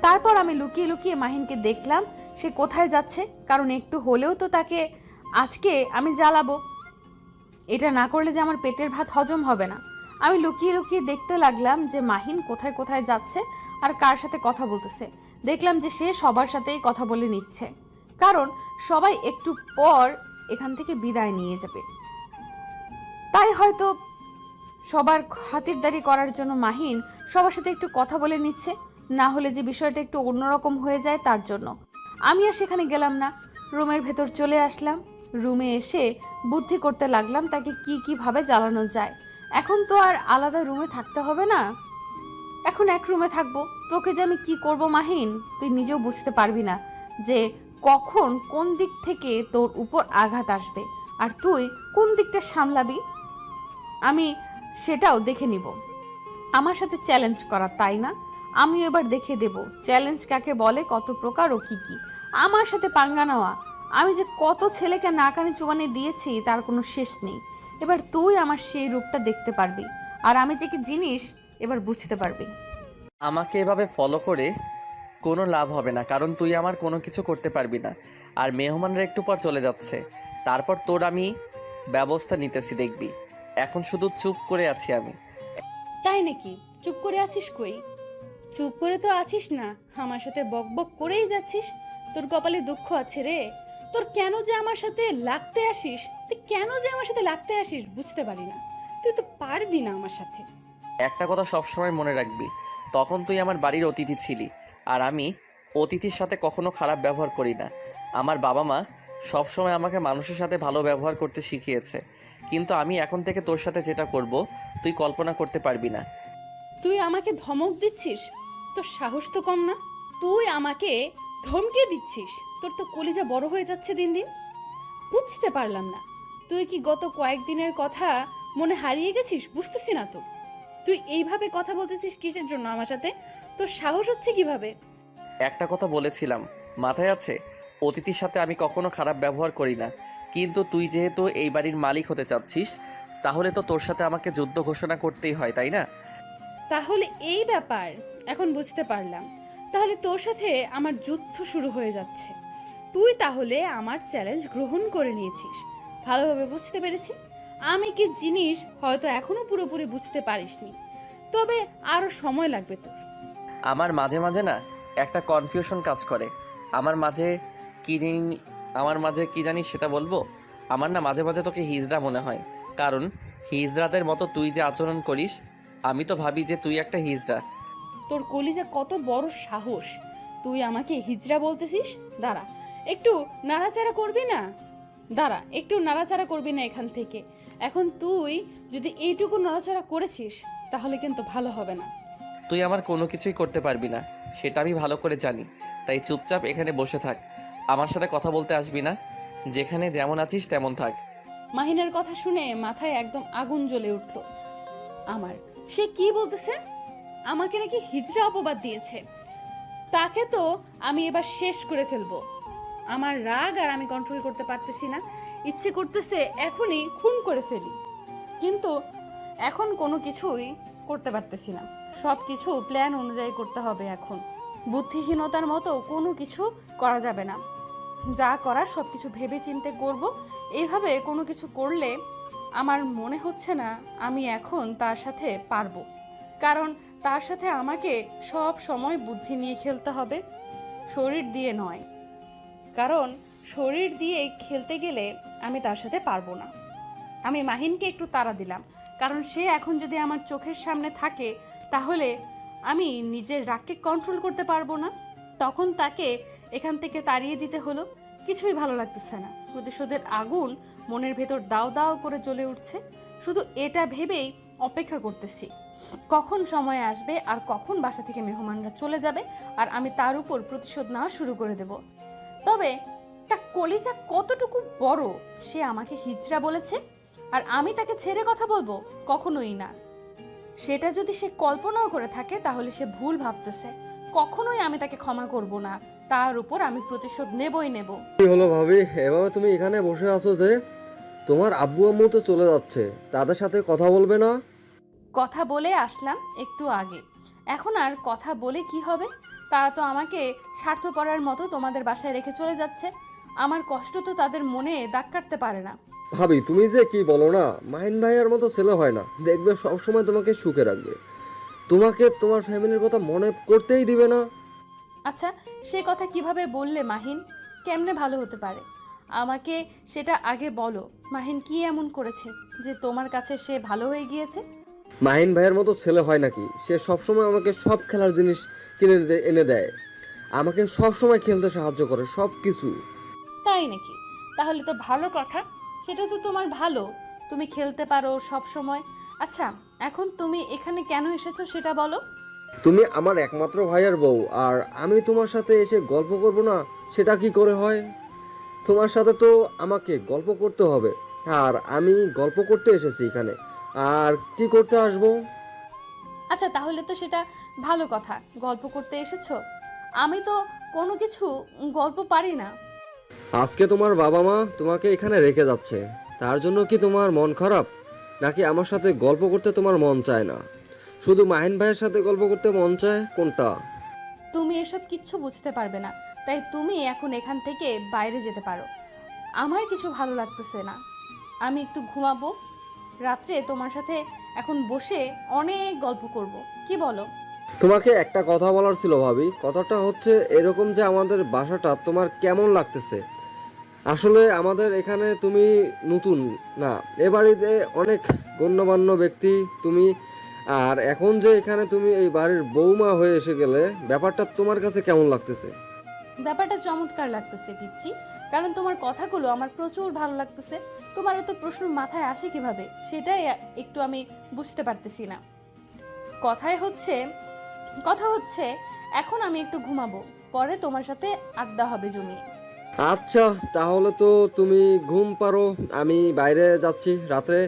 তারপর আমি লুকিয়ে লুকিয়ে মাহিনকে দেখলাম সে কোথায় যাচ্ছে, কারণ একটু হলেও তো তাকে আজকে আমি জ্বালাবো। এটা না করলে যে আমার পেটের ভাত হজম হবে না। আমি লুকিয়ে লুকিয়ে দেখতে লাগলাম যে মাহিন কোথায় কোথায় যাচ্ছে আর কার সাথে কথা বলতেছে। দেখলাম যে সে সবার সাথেই কথা বলে নিচ্ছে, কারণ সবাই একটু পর এখান থেকে বিদায় নিয়ে যাবে। তাই হয়তো সবার খাতিরদারি করার জন্য মাহিন সবার সাথে একটু কথা বলে নিচ্ছে, না হলে যে বিষয়টা একটু অন্যরকম হয়ে যায় তার জন্য। আমি আর সেখানে গেলাম না, রুমের ভেতর চলে আসলাম। রুমে এসে বুদ্ধি করতে লাগলাম তাকে কি কিভাবে জ্বালানো যায়। এখন তো আর আলাদা রুমে থাকতে হবে না, এখন এক রুমে থাকবো। তোকে যে আমি কি করব মাহিন, তুই নিজেও বুঝতে পারবি না যে কখন কোন দিক থেকে তোর উপর আঘাত আসবে, আর তুই কোন দিকটা সামলাবি আমি সেটাও দেখে নিব। আমার সাথে চ্যালেঞ্জ করা, তাই না? আমি এবার দেখে দেব চ্যালেঞ্জ কাকে বলে, কত প্রকার ও কি কি। আমার সাথে পাঙ্গা নেওয়া, আমি যে কত ছেলেকে নাকানি চুবানি দিয়েছি তার কোনো শেষ নেই। এবার তুই আমার সেই রূপটা দেখতে পারবি, আর আমি যে কি জিনিস এবার বুঝতে পারবি। আমাকে এভাবে ফলো করে কোনো লাভ হবে না, কারণ তুই আমার কোনো কিছু করতে পারবি না। আর মেহমানরা একটু পর চলে যাচ্ছে, তারপর তোর আমি ব্যবস্থা নিতেছি, দেখবি। এখন শুধু চুপ করে আছি আমি। তাই নাকি? চুপ করে আছিস কই? চুপ করে তো আছিস না, আমার সাথে বক বক করেই যাচ্ছিস। তোর কপালে দুঃখ আছে রে। তোর কেন যে আমার সাথে লাগতে আসিস, তুই কেন যে আমার সাথে লাগতে আসিস বুঝতে পারি না। তুই তো পারবি না আমার সাথে। একটা কথা সবসময় মনে রাখবি, তখন তুই আমার বাড়ির অতিথি ছিলি, আর আমি অতিথির সাথে কখনো খারাপ ব্যবহার করি না। আমার বাবা মা সবসময় আমাকে মানুষের সাথে ভালো ব্যবহার করতে শিখিয়েছে, কিন্তু আমি এখন থেকে তোর সাথে যেটা করব তুই কল্পনা করতে পারবি না। তুই আমাকে ধমক দিচ্ছিস? তোর সাহস তো কম না। তুই আমাকে ধমকে দিচ্ছিস? তোর তো কলিজা বড় হয়ে যাচ্ছে দিন দিন। বুঝতে পারলাম না, তুই কি গত কয়েকদিনের কথা মনে হারিয়ে গেছিস? বুঝতেছি না তো। তুই এইভাবে কথা বলতেছিস কিসের জন্য আমার সাথে? তোর সাহস হচ্ছে কিভাবে? একটা কথা বলেছিলাম, মাথায় আছে? অতিথির সাথে আমি কখনো খারাপ ব্যবহার করি না, কিন্তু তুই যেহেতু এই বাড়ির মালিক হতে চাচ্ছিস, তাহলে তো তোর সাথে আমাকে যুদ্ধ ঘোষণা করতেই হয়, তাই না? তাহলে এই ব্যাপার, এখন বুঝতে পারলাম। তাহলে তোর সাথে আমার যুদ্ধ শুরু হয়ে যাচ্ছে। তুই তাহলে আমার চ্যালেঞ্জ গ্রহণ করে নিয়েছিস। ভালোভাবে বুঝতে পেরেছি। আমি কি জিনিস হয়তো এখনো পুরোপুরি বুঝতে পারিসনি, তবে আরো সময় লাগবে তোর। আমার মাঝে মাঝে না একটা কনফিউশন কাজ করে। আমার মাঝে কি জানি সেটা বলবো। আমার না মাঝে মাঝে তোকে হিজড়া মনে হয়, কারণ হিজড়াদের মতো তুই যে আচরণ করিস, আমি তো ভাবি যে তুই একটা হিজড়া। তোর কলিজা কত বড় সাহস, তুই আমাকে হিজড়া বলতেছিস? দাঁড়া, একটু নাড়াচাড়া করবি না? দাঁড়া, একটু নাড়াচাড়া করবি না এখান থেকে। এখন তুই যদি এইটুকু নাড়াচাড়া করেছিস তাহলে কিন্তু ভালো হবে না। তুই আমার কোনো কিছুই করতে পারবি না, সেটা আমি ভালো করে জানি। তাই চুপচাপ এখানে বসে থাক, আমার সাথে কথা বলতে আসবি না। যেখানে যেমন আছিস তেমন থাক। মাহিনের কথা শুনে মাথায় একদম আগুন জ্বলে উঠল আমার। সে কি বলতেছে? আমাকে নাকি হিজড়া অপবাদ দিয়েছে। তাকে তো আমি এবার শেষ করে ফেলবো। আমার রাগ আর আমি কন্ট্রোল করতে পারতেছি না। ইচ্ছে করতেছে এখনই খুন করে ফেলি, কিন্তু এখন কোনো কিছুই করতে পারতেছি না। সব কিছু প্ল্যান অনুযায়ী করতে হবে এখন। বুদ্ধিহীনতার মতো কোনো কিছু করা যাবে না। যা করার সব কিছু ভেবে চিন্তে করব। এইভাবে কোনো কিছু করলে আমার মনে হচ্ছে না আমি এখন তার সাথে পারবো, কারণ তার সাথে আমাকে সব সময় বুদ্ধি নিয়ে খেলতে হবে, শরীর দিয়ে নয়। কারণ শরীর দিয়ে খেলতে গেলে আমি তার সাথে পারবো না। আমি মাহিনকে একটু তাড়া দিলাম, কারণ সে এখন যদি আমার চোখের সামনে থাকে তাহলে আমি নিজের রাগকে কন্ট্রোল করতে পারবো না। তখন তাকে এখান থেকে তাড়িয়ে দিতে হলো। কিছুই ভালো লাগতেছে না। প্রতিশোধের আগুন মনের ভেতর দাও দাও করে জ্বলে উঠছে। শুধু এটা ভেবেই অপেক্ষা করতেছি কখন সময় আসবে আর কখন বাসা থেকে মেহমানরা চলে যাবে, আর আমি তার উপর প্রতিশোধ নেওয়া শুরু করে দেব। তবে তার কলিজা কতটুকু বড়, সে আমাকে হিজড়া বলেছে আর আমি তাকে ছেড়ে কথা বলবো? কখনোই না। সেটা যদি সে কল্পনাও করে থাকে তাহলে সে ভুল ভাবতেছে। কখনোই আমি তাকে ক্ষমা করব না, তার উপর আমি প্রতিশোধ নেবই নেব। কি হলো ভাবি, এভাবে তুমি এখানে বসে আছো যে? তোমার আব্বু আম্মু তো চলে যাচ্ছে, তাদের সাথে কথা বলবে না? কথা বলে আসলাম একটু আগে, এখন আর কথা বলে কি হবে? তারা তো আমাকে স্বার্থপরের মতো তোমাদের বাসায় রেখে চলে যাচ্ছে। আমার কষ্ট তো তাদের মনে দাগ কাটতে পারে না। ভাবি তুমি যে কি বলো না, মাহিন ভাইয়ার মতো ছেলে হয় না, দেখবে সবসময় তোমাকে সুখে রাখবে, তোমাকে তোমার ফ্যামিলির কথা মনে করতেই দিবে না। আচ্ছা, সে কথা কিভাবে বললে মাহিন? কেমনে ভালো হতে পারে? আমাকে সেটা আগে বলো। মাহিন কি এমন করেছে যে তোমার কাছে সে ভালো হয়ে গিয়েছে? মাহিন ভাইয়ের মতো ছেলে হয় নাকি? সে সবসময় আমাকে সব খেলার জিনিস কিনে এনে দেয়, আমাকে সবসময় খেলতে সাহায্য করে, সব কিছু। তাই নাকি? তাহলে তো ভালো কথা, সেটা তো তোমার ভালো, তুমি খেলতে পারো সব সময়। আচ্ছা, এখন তুমি এখানে কেন এসেছো সেটা বলো। তুমি আমার একমাত্র ভাইয়ের বউ, আর আমি তোমার সাথে এসে গল্প করব না, সেটা কি করে হয়? তোমার সাথে তো আমাকে গল্প করতে হবে, আর আমি গল্প করতে এসেছি এখানে, আর কি করতে আসবো? আচ্ছা, তাহলে তো সেটা ভালো কথা, গল্প করতে এসেছো। আমি তো কোনো কিছু গল্প পারি না। আজকে তোমার বাবা মা তোমাকে এখানে রেখে যাচ্ছে, তার জন্য কি তোমার মন খারাপ? নাকি আমার সাথে গল্প করতে তোমার মন চায় না? শুধু মাহিন ভাইয়ের সাথে গল্প করতে মন চায়, কোনটা? তুমি এসব কিচ্ছু বুঝতে পারবে না, তাই তুমি এখন এখান থেকে বাইরে যেতে পারো। আমার কিছু ভালো লাগতেছে না, আমি একটু ঘুমাবো। রাত্রে তোমার সাথে এখন বসে অনেক গল্প করব, কি বলো? তোমাকে একটা কথা বলার ছিল ভাবি, কথাটা হচ্ছে এরকম যে আমাদের বাসাটা তোমার কেমন লাগতেছে? আসলে আমাদের এখানে তুমি নতুন না, এ বাড়িতে অনেক গণ্যমান্য ব্যক্তি তুমি, আর এখন যে এখানে তুমি এই বাড়ির বৌমা হয়ে এসে গেলে, ব্যাপারটা তোমার কাছে কেমন লাগতেছে? ব্যাপারটা চমৎকার লাগতেছে পিচ্ছি, কারণ তোমার কথাগুলো আমার প্রচুর ভালো লাগতেছে। তোমার এত প্রশ্ন মাথায় আসে কিভাবে সেটাই একটু আমি বুঝতে পারতেছি না। কথা হচ্ছে এখন আমি একটু ঘুমাবো, পরে তোমার সাথে আড্ডা হবে জমিয়ে। আচ্ছা, তাহলে তো তুমি ঘুম পারো, আমি বাইরে যাচ্ছি, রাত্রে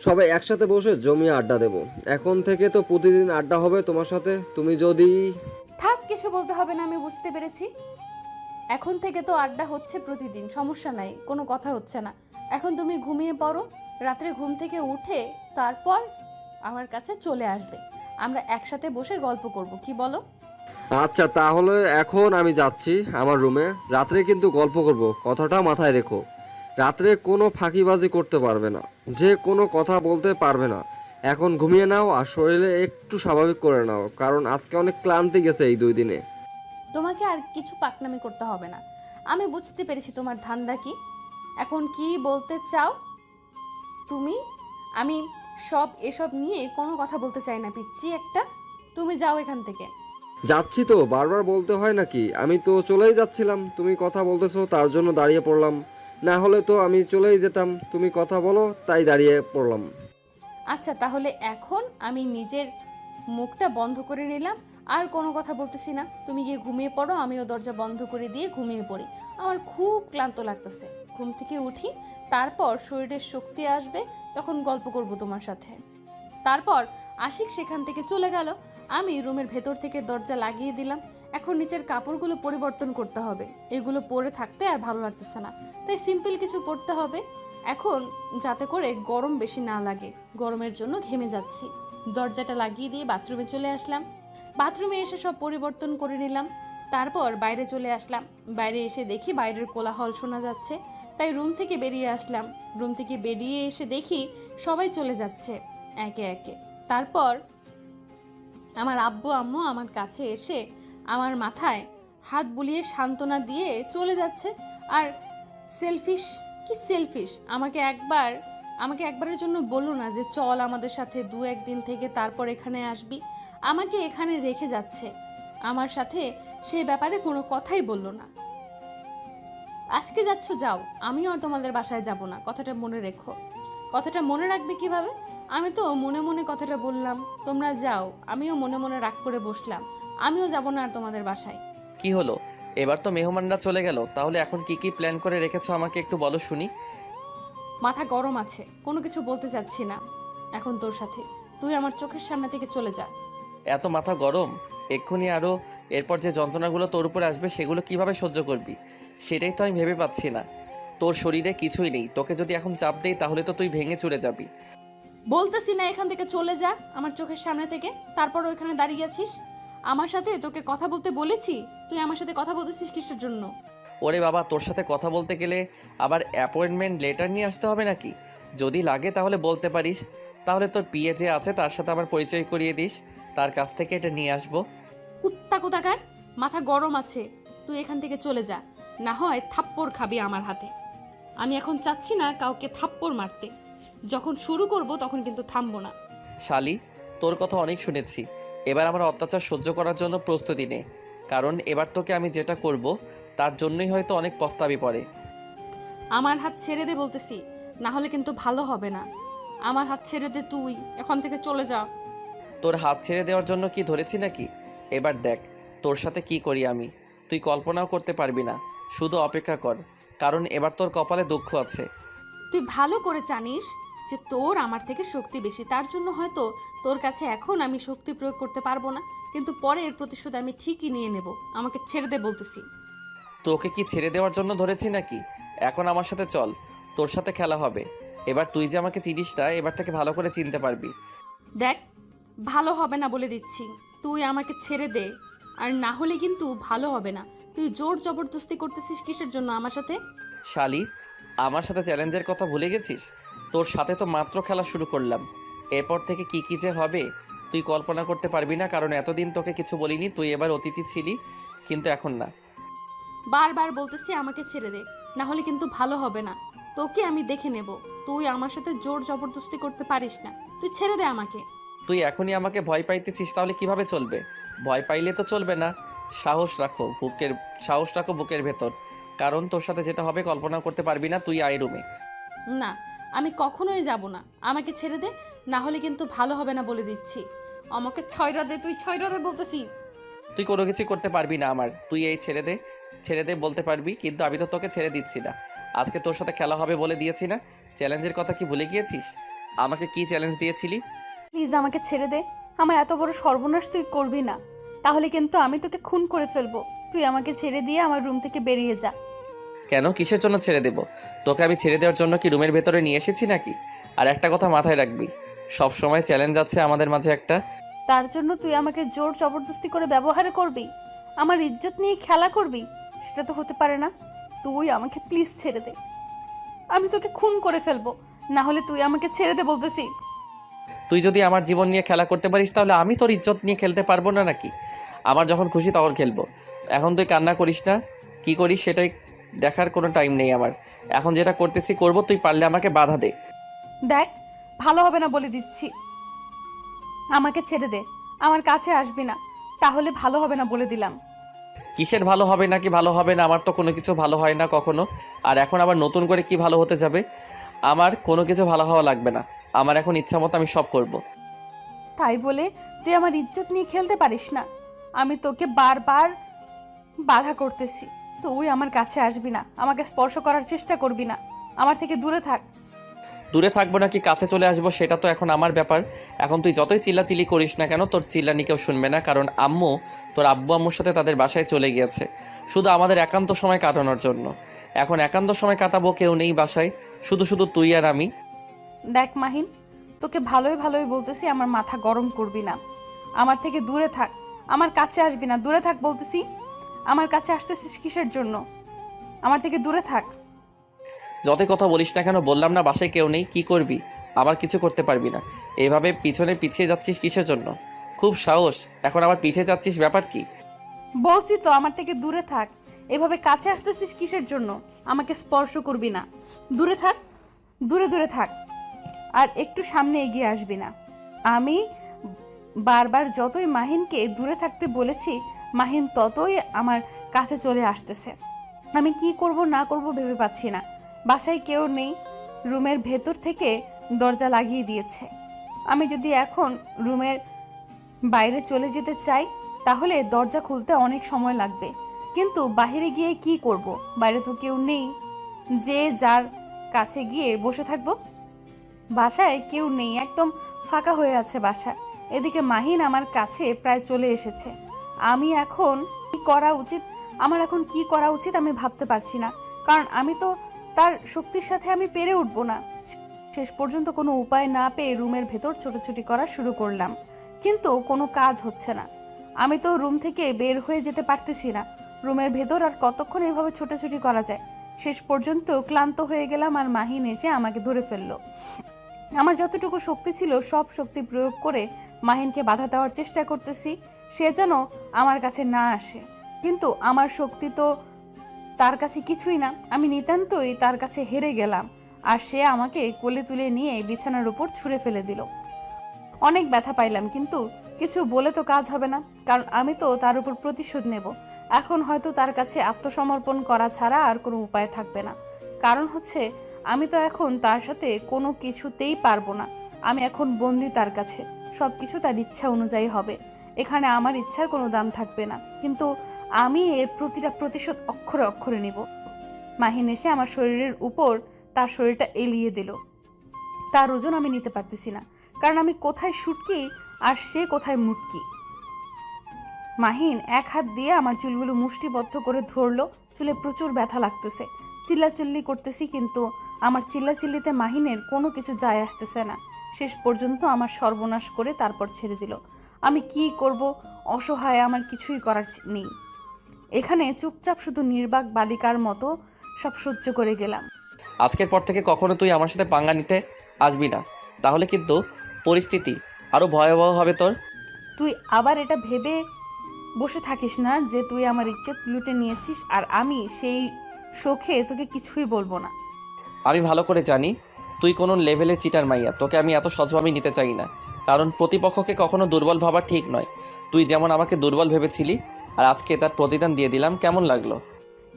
সবাই একসাথে বসে জমিয়ে আড্ডা দেব। এখন থেকে তো প্রতিদিন আড্ডা হবে তোমার সাথে, তুমি যদি... থাক, কিছু বলতে হবে না, আমি বুঝতে পেরেছি। এখন থেকে তো আড্ডা হচ্ছে প্রতিদিন, সমস্যা নাই, কোনো কথা হচ্ছে না। এখন তুমি ঘুমিয়ে পড়ো, রাত্রে ঘুম থেকে উঠে তারপর আমার কাছে চলে আসবে, আমরা একসাথে বসে গল্প করব, কি বলো? আচ্ছা, তাহলে এখন আমি যাচ্ছি আমার রুমে, রাত্রে কিন্তু গল্প করব, কথাটা মাথায় রেখো। রাত্রে কোনো ফাঁকিবাজি করতে পারবে না, যে কোনো কথা বলতে পারবে না। এখন ঘুমিয়ে নাও আর শরীরে একটু স্বাভাবিক করে নাও, কারণ আজকে অনেক ক্লান্তি গেছে এই 2 দিনে। তোমাকে আর কিছু পাকনামি করতে হবে না, আমি বুঝতে পেরেছি তোমার ধান্দা কি। এখন কি বলতে চাও তুমি? আমি এসব নিয়ে কোনো কথা বলতে চাই না পিচ্ছি একটা, তুমি যাও এখান থেকে। যাচ্ছি তো, বারবার বলতে হয় নাকি? আমি তো চলেই যাচ্ছিলাম, তুমি কথা বলতেছো তার জন্য দাঁড়িয়ে পড়লাম, না হলে তো আমি চলেই যেতাম, তুমি কথা বলো তাই দাঁড়িয়ে পড়লাম। আচ্ছা, তাহলে এখন আমি নিজের মুখটা বন্ধ করে নিলাম, আর কোনো কথা বলতেছি না। তুমি গিয়ে ঘুমিয়ে পড়ো, আমিও দরজা বন্ধ করে দিয়ে ঘুমিয়ে পড়ি। আমার খুব ক্লান্ত লাগতেছে, ঘুম থেকে উঠি, তারপর শরীরের শক্তি আসবে, তখন গল্প করব তোমার সাথে। তারপর আশিক সেখান থেকে চলে গেল, আমি রুমের ভেতর থেকে দরজা লাগিয়ে দিলাম। এখন নিচের কাপড়গুলো পরিবর্তন করতে হবে, এগুলো পরে থাকতে আর ভালো লাগতেছে না, তাই সিম্পল কিছু পরতে হবে এখন, যাতে করে গরম বেশি না লাগে, গরমের জন্য ঘেমে যাচ্ছি। দরজাটা লাগিয়ে দিয়ে বাথরুমে চলে আসলাম, বাথরুমে এসে সব পরিবর্তন করে নিলাম, তারপর বাইরে চলে আসলাম। বাইরে এসে দেখি বাইরের কোলাহল শোনা যাচ্ছে, তাই রুম থেকে বেরিয়ে আসলাম। রুম থেকে বেরিয়ে এসে দেখি সবাই চলে যাচ্ছে একে একে। তারপর আমার আব্বু আম্মু আমার কাছে এসে আমার মাথায় হাত বুলিয়ে সান্ত্বনা দিয়ে চলে যাচ্ছে। আর সেলফিশ, কি সেলফিশ, আমাকে একবারের জন্য বললো না যে চল আমাদের সাথে 2-1 দিন থেকে তারপর এখানে আসবি। আমাকে এখানে রেখে যাচ্ছে, আমার সাথে সেই ব্যাপারে কোনো কথাই বললো না। আজকে যাচ্ছ যাও, আমিও আর তোমাদের বাসায় যাব না, কথাটা মনে রেখো। কথাটা মনে রাখবে কিভাবে? আমি তো মনে মনে কথাটা বললাম, তোমরা যাও। আমিও মনে মনে রাগ করে বসলাম, আমিও যাব না আর তোমাদের বাসায়। কি হলো? এবার তো মেহমানরা চলে গেল, তাহলে এখন কি কি প্ল্যান করে রেখেছো আমাকে একটু বলো শুনি। মাথা গরম আছে, কোনো কিছু বলতে চাচ্ছি না এখন তোর সাথে। তুই আমার চোখের সামনে থেকে চলে যা। এত মাথা গরম? এক্ষুনি আরও এরপর যে যন্ত্রণাগুলো তোর উপরে আসবে সেগুলো কিভাবে সহ্য করবি সেটাই তো আমি ভেবে পাচ্ছি না। তোর শরীরে কিছুই নেই, তোকে যদি এখন চাপ দেই তাহলে তো তুই ভেঙে চুরে যাবি। বলতেছি না এখান থেকে চলে যা আমার চোখের সামনে থেকে, তারপর ওইখানে দাঁড়িয়ে আছিস। আমার সাথে তোকে কথা বলতে বলেছি, তুই আমার সাথে কথা বলতেছিস কিসের জন্য? ওরে বাবা, তোর সাথে কথা বলতে গেলে আবার অ্যাপয়েন্টমেন্ট লেটার নিয়ে আসতে হবে নাকি? যদি লাগে তাহলে বলতে পারিস, তাহলে তোর পিএ যে আছে তার সাথে আমার পরিচয় করিয়ে দিস, তার কাছ থেকে এটা নিয়ে আসবো। কুত্তা কোথাকার, মাথা গরম আছে, তুই এখান থেকে চলে যা, না হয় থাপ্পড় খাবি আমার হাতে। আমি এখন চাচ্ছি না কাউকে থাপ্পড় মারতে, যখন শুরু করব তখন কিন্তু থামবো না। শালি, তোর কথা অনেক শুনেছি, এবার আমার অত্যাচার সহ্য করার জন্য প্রস্তুতি নে, কারণ এবার তোকে আমি যেটা করব তার জন্যই হয়তো অনেক পস্তাবি পড়ে। আমার হাত ছেড়ে দে বলতেছি, না হলে কিন্তু ভালো হবে না। আমার হাত ছেড়ে দে, তুই এখান থেকে চলে যা। তোর হাত ছেড়ে দেওয়ার জন্য কি ধরেছি নাকি? এবার দেখ তোর সাথে কি করি আমি, তুই কল্পনাও করতে পারবি না। শুধু অপেক্ষা কর, কারণ এবার তোর কপালে দুঃখ আছে। তুই ভালো করে জানিস যে তোর আমার থেকে শক্তি বেশি, তার জন্য হয়তো তোর কাছে এখন আমি শক্তি প্রয়োগ করতে পারবো না, কিন্তু পরে এর প্রতিশোধ আমি ঠিকই নিয়ে নেব। আমাকে ছেড়ে দে বলতেছি। তোকে কি ছেড়ে দেওয়ার জন্য ধরেছি নাকি? এখন আমার সাথে চল, তোর সাথে খেলা হবে। এবার তুই যে আমাকে চিনিস না, এবার থেকে ভালো করে চিনতে পারবি। দেখ, ভালো হবে না বলে দিচ্ছি, তুই আমাকে ছেড়ে দে, আর না হলে কিন্তু ভালো হবে না। তুই জোর জবরদস্তি করতেছিস কিসের জন্য আমার সাথে? শালি, আমার সাথে চ্যালেঞ্জের কথা ভুলে গেছিস? তোর সাথে তো মাত্র খেলা শুরু করলাম, এরপর থেকে কি কি যে হবে তুই কল্পনা করতে পারবি না, কারণ এতদিন তোকে কিছু বলিনি, তুই এবার অতিথি ছিলি, কিন্তু এখন না। বারবার বলতেছি আমাকে ছেড়ে দে, না হলে কিন্তু ভালো হবে না। তোকে আমি দেখে নেব, তুই আমার সাথে জোর জবরদস্তি করতে পারিস না। তুই ছেড়ে দে আমাকে। তুই এখনই আমাকে ভয় পাইতেছিস, তাহলে কিভাবে চলবে? ভয় পাইলে তো চলবে না। সাহস রাখো বুকের ভেতর, কারণ তোর সাথে যেটা হবে কল্পনা করতে পারবি না। তুই আয় রুমে। না, আমি কখনোই যাব না, আমাকে ছেড়ে দে, না হলে কিন্তু ভালো হবে না বলে দিচ্ছি। আমাকে ছয়রা দে, তুই ছয়রা দে বলতেছি। তুই কোনো কিছু করতে পারবি না আমার, তুই এই ছেড়ে দে বলতে পারবি, কিন্তু আমি তো তোকে ছেড়ে দিচ্ছি না। আজকে তোর সাথে খেলা হবে বলে দিয়েছি না? চ্যালেঞ্জের কথা কি ভুলে গিয়েছিস? আমাকে কি চ্যালেঞ্জ দিয়েছিলি? প্লিজ আমাকে ছেড়ে দে, আমার এত বড় সর্বনাশ তুই করবি না, তাহলে কিন্তু আমি তোকে খুন করে ফেলবো। তুই আমাকে ছেড়ে দিয়ে আমার রুম থেকে বেরিয়ে যা। কেন, কিসের জন্য ছেড়ে দেব? তোকে আমি ছেড়ে দেওয়ার জন্য কি রুমের ভেতরে নিয়ে এসেছি নাকি? আর একটা কথা মাথায় রাখবি, সব সময় চ্যালেঞ্জ আছে আমাদের মাঝে একটা। তার জন্য তুই আমাকে জোর জবরদস্তি করে ব্যবহার করবি, আমার ইজ্জত নিয়ে খেলা করবি? সেটা তো হতে পারে না। তুই আমাকে প্লিজ ছেড়ে দে, আমি তোকে খুন করে ফেলবো, না হলে তুই আমাকে ছেড়ে দে বলতেছি। তুই যদি আমার জীবন নিয়ে খেলা করতে পারিস তাহলে আমি তোর ইজ্জত নিয়ে খেলতে পারবো না নাকি? আমার যখন খুশি তখন খেলবো। এখন তুই কান্না করিস না, কি করিস সেটাই দেখার কোনো টাইম নেই আমার। এখন যেটা করতেছি করবো, তুই পারলে আমাকে বাধা দে। দেখ, ভালো হবে না বলে দিচ্ছি, আমাকে ছেড়ে দে, আমার কাছে আসবি না, তাহলে ভালো হবে না বলে দিলাম। কিসের ভালো হবে নাকি ভালো হবে না? আমার তো কোনো কিছু ভালো হয় না কখনো, আর এখন আবার নতুন করে কি ভালো হতে যাবে? আমার কোনো কিছু ভালো হওয়া লাগবে না, আমার এখন ইচ্ছা মতো আমি সব করব। তাই বলে তুই আমার ইজ্জত নিয়ে খেলতে পারিস না? আমি তোকে বারবার বাধা করতেছি, তুই আমার কাছে আসবি না, আমাকে স্পর্শ করার চেষ্টা করবি না, আমার থেকে দূরে থাক। দূরে থাকবো নাকি কাছে চলে আসবো সেটা তো এখন আমার ব্যাপার। এখন তুই যতই চিল্লাচিল্লি করিস না কেন, তোর চিল্লানি কেউ শুনবে না, কারণ তোর আব্বু আম্মুর সাথে তাদের বাসায় চলে গিয়েছে শুধু আমাদের একান্ত সময় কাটানোর জন্য। এখন একান্ত সময় কাটাবো, কেউ নেই বাসায়, শুধু শুধু তুই আর আমি। দেখ মাহিন, তোকে ভালোই ভালোই বলতেছি, আমার মাথা গরম করবি না, আমার থেকে দূরে থাক, আমার কাছে আসবি না, দূরে থাক বলতেছি। আমার কাছে আসতেছিস কিসের জন্য? আমার থেকে দূরে থাক। যতই কথা বলিস না কেন, বললাম না বাসায় কেউ নেই, কি করবি? আবার কিছু করতে পারবি না। এইভাবে পিছনে পিছিয়ে যাচ্ছিস কিসের জন্য? খুব সাহস, এখন আবার পিছিয়ে যাচ্ছিস, ব্যাপার কি? বলছি তো আমার থেকে দূরে থাক। এভাবে কাছে আসতেছিস কিসের জন্য? আমাকে স্পর্শ করবি না, দূরে থাক, দূরে দূরে থাক, আর একটু সামনে এগিয়ে আসবি না। আমি বারবার যতই মাহিনকে দূরে থাকতে বলেছি, মাহিন ততই আমার কাছে চলে আসতেছে। আমি কি করব না করব ভেবে পাচ্ছি না। বাসায় কেউ নেই, রুমের ভেতর থেকে দরজা লাগিয়ে দিয়েছে, আমি যদি এখন রুমের বাইরে চলে যেতে চাই তাহলে দরজা খুলতে অনেক সময় লাগবে, কিন্তু বাইরে গিয়ে কি করব? বাইরে তো কেউ নেই যে যার কাছে গিয়ে বসে থাকবো। বাসায় কেউ নেই, একদম ফাঁকা হয়ে আছে বাসা। এদিকে মাহিন আমার কাছে প্রায় চলে এসেছে। আমি এখন কি করা উচিত, আমার এখন কি করা উচিত আমি ভাবতে পারছি না, কারণ আমি তো তার শক্তির সাথে আমি পেরে উঠবো না। শেষ পর্যন্ত কোনো উপায় না পেয়ে রুমের ভেতর ছোটাছুটি করা শুরু করলাম, কিন্তু কোনো কাজ হচ্ছে না। আমি তো রুম থেকে বের হয়ে যেতে পারতেছি না। রুমের ভেতর আর কতক্ষণ এভাবে ছোটাছুটি করা যায়? শেষ পর্যন্ত ক্লান্ত হয়ে গেলাম আর মাহিন এসে আমাকে ধরে ফেললো। আমার যতটুকু শক্তি ছিল সব শক্তি প্রয়োগ করে মাহিনকে বাধা দেওয়ার চেষ্টা করতেছি, সে যেন আমার কাছে না আসে। কিন্তু আমার শক্তি তো তার কাছে কিছুই না, আমি নিতান্তই তার কাছে হেরে গেলাম। আর সে আমাকে কোলে তুলে নিয়ে বিছানার উপর ছুঁড়ে ফেলে দিল। অনেক ব্যথা পাইলাম, কিন্তু কিছু বলে তো কাজ হবে না, কারণ আমি তো তার উপর প্রতিশোধ নেব। এখন হয়তো তার কাছে আত্মসমর্পণ করা ছাড়া আর কোনো উপায় থাকবে না। কারণ হচ্ছে আমি তো এখন তার সাথে কোনো কিছুতেই পারবো না। আমি এখন বন্দি তার কাছে, সব কিছু তার ইচ্ছা অনুযায়ী হবে। এখানে আমার ইচ্ছার কোনো দাম থাকবে না, কিন্তু আমি এর প্রতিটা প্রতিশোধ অক্ষরে অক্ষরে নেব। মাহিন এসে আমার শরীরের উপর তার শরীরটা এলিয়ে দিল। তার ওজন আমি নিতে পারতেছি না, কারণ আমি কোথায় শুটকি আর সে কোথায় মুটকি। মাহিন এক হাত দিয়ে আমার চুলগুলো মুষ্টিবদ্ধ করে ধরলো। চুলে প্রচুর ব্যথা লাগতেছে, চিল্লাচিল্লি করতেছি, কিন্তু আমার চিল্লাচিল্লিতে মাহিনের কোনো কিছু যায় আসতেছে না। শেষ পর্যন্ত আমার সর্বনাশ করে তারপর ছেড়ে দিল। আমি কি করব? অসহায়, আমার কিছুই করার নেই। এখানে চুপচাপ শুধু নির্বাক বালিকার মতো সব সহ্য করে গেলাম। আজকের পর থেকে কখনো তুই আমার সাথে পাঙ্গা নিতে আসবি না, তাহলে কিন্তু পরিস্থিতি আরও ভয়াবহ হবে তোর। তুই আবার এটা ভেবে বসে থাকিস না যে তুই আমার ইজ্জত লুটে নিয়েছিস, আর আমি সেই শোকে তোকে কিছুই বলবো না। আমি ভালো করে জানি তুই কোনো লেভেলে চিটার মাইয়া, তোকে আমি এত সহজভাবে নিতে চাই না, কারণ প্রতিপক্ষকে কখনো দুর্বল ভাবা ঠিক নয়। তুই যেমন আমাকে দুর্বল ভেবেছিলি, আর আজকে তার প্রতিদান দিয়ে দিলাম। কেমন লাগলো?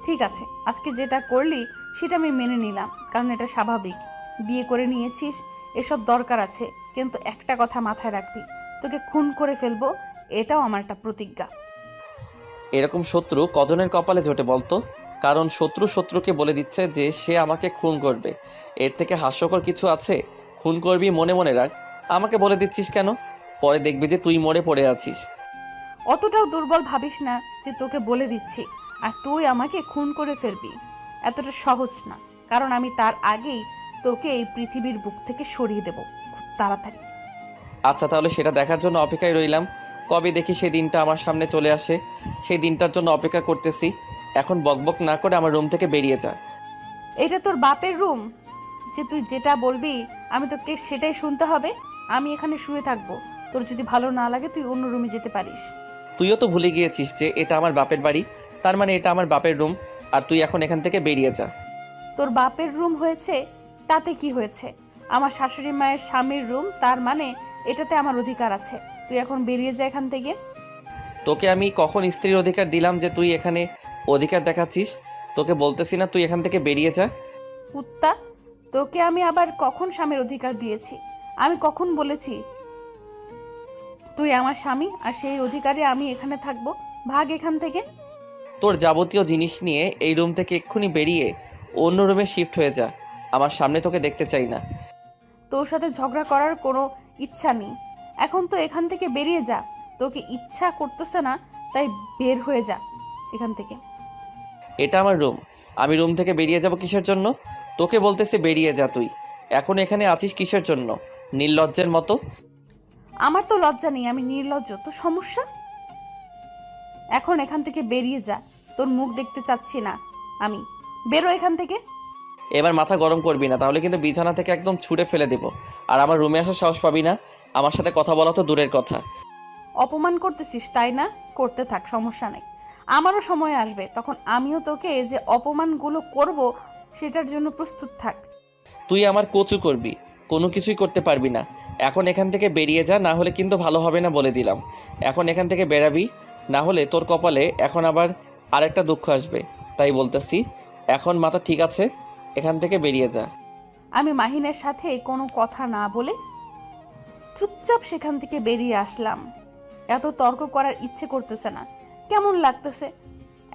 ঠিক আছে, আজকে যেটা করলি সেটা আমি মেনে নিলাম, কারণ এটা স্বাভাবিক। বিয়ে করে নিয়েছিস, এসব দরকার আছে, কিন্তু একটা কথা মাথায় রাখবি, তোকে খুন করে ফেলবো, এটাও আমার একটা প্রতিজ্ঞা। এরকম শত্রু কজনের কপালে জোটে বলতো? কারণ শত্রু শত্রুকে বলে দিচ্ছে যে সে আমাকে খুন করবে। এর থেকে হাস্যকর কিছু আছে? খুন করবি মনে মনে রাখ, আমাকে বলে দিচ্ছিস কেন? পরে দেখবি যে তুই মরে পড়ে আছিস। অতটাও দুর্বল ভাবিস না যে তোকে বলে দিচ্ছি আর তুই আমাকে খুন করে ফেলবি। এতটা সহজ না, কারণ আমি তার আগেই তোকে এই পৃথিবীর বুক থেকে সরিয়ে দেব খুব তাড়াতাড়ি। আচ্ছা, তাহলে সেটা দেখার জন্য অপেক্ষায় রইলাম। কবে দেখি সেই দিনটা আমার সামনে চলে আসে, সেই দিনটার জন্য অপেক্ষা করতেছি। এখন বকবক না করে আমার রুম থেকে বেরিয়ে যা। এটা তোর বাপের রুম যে তুই যেটা বলবি আমি তোকে সেটাই শুনতে হবে? আমি এখানে শুয়ে থাকবো, তোর যদি ভালো না লাগে তুই অন্য রুমে যেতে পারিস। তুইও তো ভুলে গিয়েছিস যে এটা আমার বাপের বাড়ি, তার মানে এটা আমার বাপের রুম, আর তুই এখন এখান থেকে বেরিয়ে যা। তোর বাপের রুম হয়েছে তাতে কি হয়েছে? আমার শাশুড়ি মায়ের স্বামীর রুম, তার মানে এটাতে আমার অধিকার আছে। তুই এখন বেরিয়ে যা এখান থেকে। তোকে আমি কখন স্ত্রীর অধিকার দিলাম যে তুই এখানে অধিকার দেখাচ্ছিস? তোকে বলতেছি না তুই এখান থেকে বেরিয়ে যা। কুত্তা, তোকে আমি আবার কখন স্বামীর অধিকার দিয়েছি? আমি কখন বলেছি তুই আমার স্বামী আর সেই অধিকারে আমি এখানে থাকবো? ভাগ এখান থেকে। তোর যাবতীয় জিনিস নিয়ে এই রুম থেকে এক্ষুনি বেরিয়ে অন্য রুমে শিফট হয়ে যা। আমার সামনে তোকে দেখতে চাই না। তোর সাথে ঝগড়া করার কোনো ইচ্ছা নেই, এখন তো এখান থেকে বেরিয়ে যা। তোকে ইচ্ছা করতেছে না তাই বের হয়ে যা এখান থেকে। এটা আমার রুম, আমি রুম থেকে বেরিয়ে যাব কিসের জন্য? তোকে বলতেছে বেরিয়ে যা। তুই এখন এখানে আছিস কিসের জন্য? নির্লজ্জের মতো। আমার তো লজ্জা নেই, আমি নির্লজ্জ, তো সমস্যা? এখন এখান থেকে বেরিয়ে যা, তোর মুখ দেখতে চাচ্ছি না আমি। বেরো এখান থেকে। এবার মাথা গরম করবি না, তাহলে কিন্তু বিছানা থেকে একদম ছুঁড়ে ফেলে দেবো। আর আমার রুমে আসার সাহস পাবি না। আমার সাথে কথা বলা তো দূরের কথা। অপমান করতেছিস তাই না? করতে থাক, সমস্যা নেই। আমারও সময় আসবে, তখন আমিও তোকে যে অপমানগুলো করব সেটার জন্য প্রস্তুত থাক। তুই আমার কচু করবি, কোনো কিছুই করতে পারবি না। এখন এখান থেকে বেরিয়ে যা, না হলে কিন্তু ভালো হবে না বলে দিলাম। এখন এখান থেকে বেরাবি, না হলে তোর কপালে এখন আবার আরেকটা দুঃখ আসবে। তাই বলতেছি এখন মাথা ঠিক আছে, এখান থেকে বেরিয়ে যা। আমি মাহিনের সাথে কোনো কথা না বলে চুপচাপ সেখান থেকে বেরিয়ে আসলাম। এত তর্ক করার ইচ্ছে করতেছে না, কেমন লাগতেছে,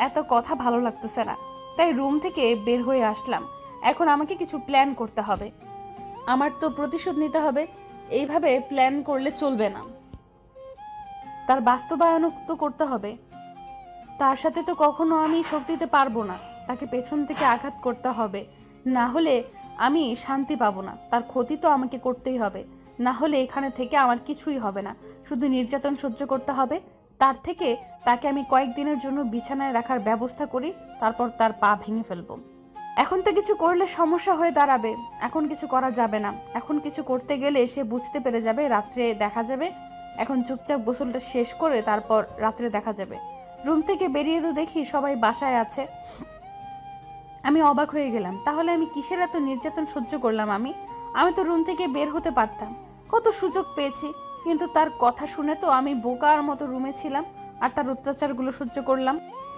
এত কথা ভালো লাগতেছে না, তাই রুম থেকে বের হয়ে আসলাম। এখন আমাকে কিছু প্ল্যান করতে হবে, আমার তো প্রতিশোধ নিতে হবে। এইভাবে প্ল্যান করলে চলবে না, তার বাস্তবায়ন তো করতে হবে। তার সাথে তো কখনো আমি শোক দিতে পারবো না, তাকে পেছন থেকে আঘাত করতে হবে, না হলে আমি শান্তি পাবো না। তার ক্ষতি তো আমাকে করতেই হবে, না হলে এখানে থেকে আমার কিছুই হবে না, শুধু নির্যাতন সহ্য করতে হবে। তার থেকে তাকে আমি কয়েকদিনের জন্য বিছানায় রাখার ব্যবস্থা করি, তারপর তার পা ভেঙে ফেলবো। এখন তো কিছু করলে সমস্যা হয়ে দাঁড়াবে, এখন কিছু করা যাবে না। এখন কিছু করতে গেলে সে বুঝতে পেরে যাবে, রাত্রে দেখা যাবে। এখন চুপচাপ গোসলটা শেষ করে তারপর রাত্রে দেখা যাবে। রুম থেকে বেরিয়ে তো দেখি সবাই বাসায় আছে। আমি অবাক হয়ে গেলাম, তাহলে আমি কিসের এত নির্যাতন সহ্য করলাম? আমি তো রুম থেকে বের হতে পারতাম, কত সুযোগ পেয়েছি, কিন্তু তার কথা শুনে তো আমি বোকার মতো রুমে ছিলাম আর তার অত্যাচারগুলো সহ্য করলাম।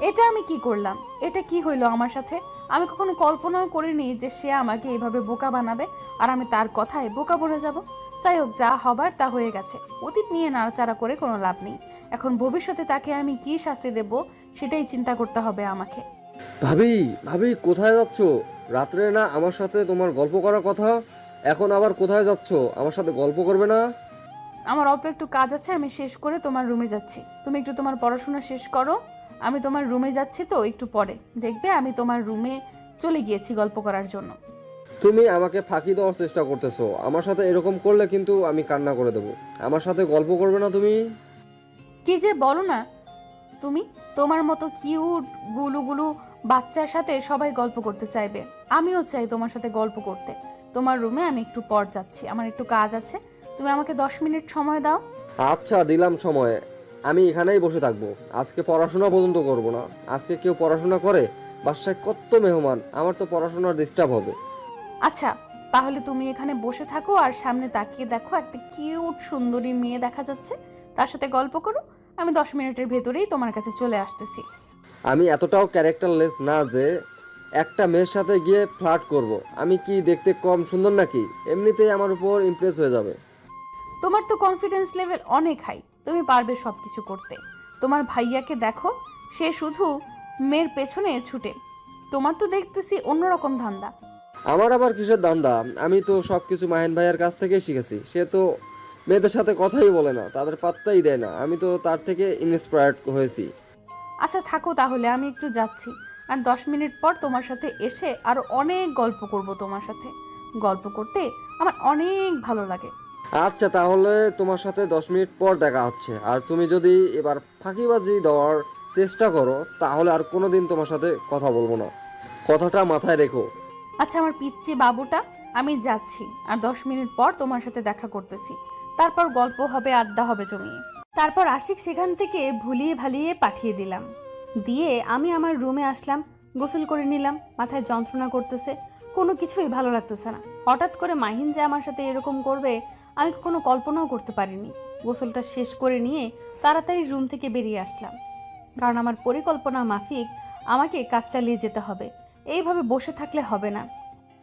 এটা আমি কি করলাম? এটা কি হইলো আমার সাথে? আমি কখনো কল্পনাও করিনি যে সে আমাকে এইভাবে বোকা বানাবে আর আমি তার কথায় বোকা বনে যাব। যাই হোক, যা হবার তা হয়ে গেছে, অতীত নিয়ে নাড়াচাড়া করে কোনো লাভ নেই। এখন ভবিষ্যতে তাকে আমি কি শাস্তি দেব সেটাই চিন্তা করতে হবে আমাকে। ভাবি, ভাবি কোথায় যাচ্ছ? রাত্রে না আমার সাথে তোমার গল্প করার কথা, এখন আবার কোথায় যাচ্ছ? আমার সাথে গল্প করবে না? আমার অল্প একটু কাজ আছে, আমি শেষ করে তোমার রুমে যাচ্ছি। তুমি একটু তোমার পড়াশোনা শেষ করো, আমি তোমার রুমে যাচ্ছি, তো একটু পরে দেখবে আমি তোমার রুমে চলে গিয়েছি গল্প করার জন্য। তুমি আমাকে ফাঁকি দেওয়ার চেষ্টা করতেছো। আমার সাথে এরকম করলে কিন্তু আমি কান্না করে দেবো। আমার সাথে গল্প করবে না তুমি? কি যে বলো না তুমি, তোমার মতো কিউট গুলু বাচ্চার সাথে সবাই গল্প করতে চাইবে, আমিও চাই তোমার সাথে গল্প করতে। তোমার রুমে আমি একটু পর যাচ্ছি, আমার একটু কাজ আছে, তুমি আমাকে 10 মিনিট সময় দাও। আচ্ছা, দিলাম সময়। আমি এখানেই বসে থাকবো, আজকে পড়াশোনা পর্যন্ত করব না। আজকে কেউ পড়াশোনা করে? বাসায় কত মেহমান, আমার তো পড়াশোনার ডিস্টার্ব হবে। আচ্ছা, তাহলে তুমি এখানে বসে থাকো আর সামনে তাকিয়ে দেখো একটা কিউট সুন্দরী মেয়ে দেখা যাচ্ছে, তার সাথে গল্প করো। আমি 10 মিনিটের ভেতরেই তোমার কাছে চলে আসতেছি। আমি এতটাও ক্যারেক্টারলেস না যে একটা মেয়ের সাথে গিয়ে ফ্লার্ট করব। আমি কি দেখতে কম সুন্দর নাকি? এমনিতেই আমার উপর ইমপ্রেস হয়ে যাবে। তোমার তো কনফিডেন্স লেভেল অনেক হাই, তুমি পারবে সব কিছু করতে। তোমার ভাইয়াকে দেখো, সে শুধু মেয়ের পেছনে ছুটে, তোমার তো দেখতেছি অন্যরকম ধান্দা। আমার আবার কিসের দান্দা? আমি তো সব কিছু মাহিন ভাইয়ের কাছ থেকেই শিখেছি। সে তো মেয়েদের সাথে কথাই বলে না, তাদের পাত্তাই দেয় না। আমি তো তার থেকে ইন্সপায়ার্ড হয়েছি। আচ্ছা থাকো তাহলে, আমি একটু যাচ্ছি, আর 10 মিনিট পর তোমার সাথে এসে আরো অনেক গল্প করব। তোমার সাথে গল্প করতে আমার অনেক ভালো লাগে। আচ্ছা, তাহলে তোমার সাথে 10 মিনিট পর দেখা হচ্ছে। আর তুমি যদি এবার ফাঁকিবাজি দেওয়ার চেষ্টা করো তাহলে আর কোনোদিন তোমার সাথে কথা বলবো না, কথাটা মাথায় রেখো। আচ্ছা আমার পিচ্চি বাবুটা, আমি যাচ্ছি, আর 10 মিনিট পর তোমার সাথে দেখা করতেছি। তারপর গল্প হবে, আড্ডা হবে জমিয়ে। তারপর আশিক সেখান থেকে ভুলিয়ে ভালিয়ে পাঠিয়ে দিলাম, দিয়ে আমি আমার রুমে আসলাম, গোসল করে নিলাম। মাথায় যন্ত্রণা করতেছে, কোনো কিছুই ভালো লাগতেছে না। হঠাৎ করে মাহিন যে আমার সাথে এরকম করবে আমি কখনো কল্পনাও করতে পারিনি। গোসলটা শেষ করে নিয়ে তাড়াতাড়ি রুম থেকে বেরিয়ে আসলাম, কারণ আমার পরিকল্পনা মাফিক আমাকে কাজ চালিয়ে যেতে হবে, এইভাবে বসে থাকলে হবে না।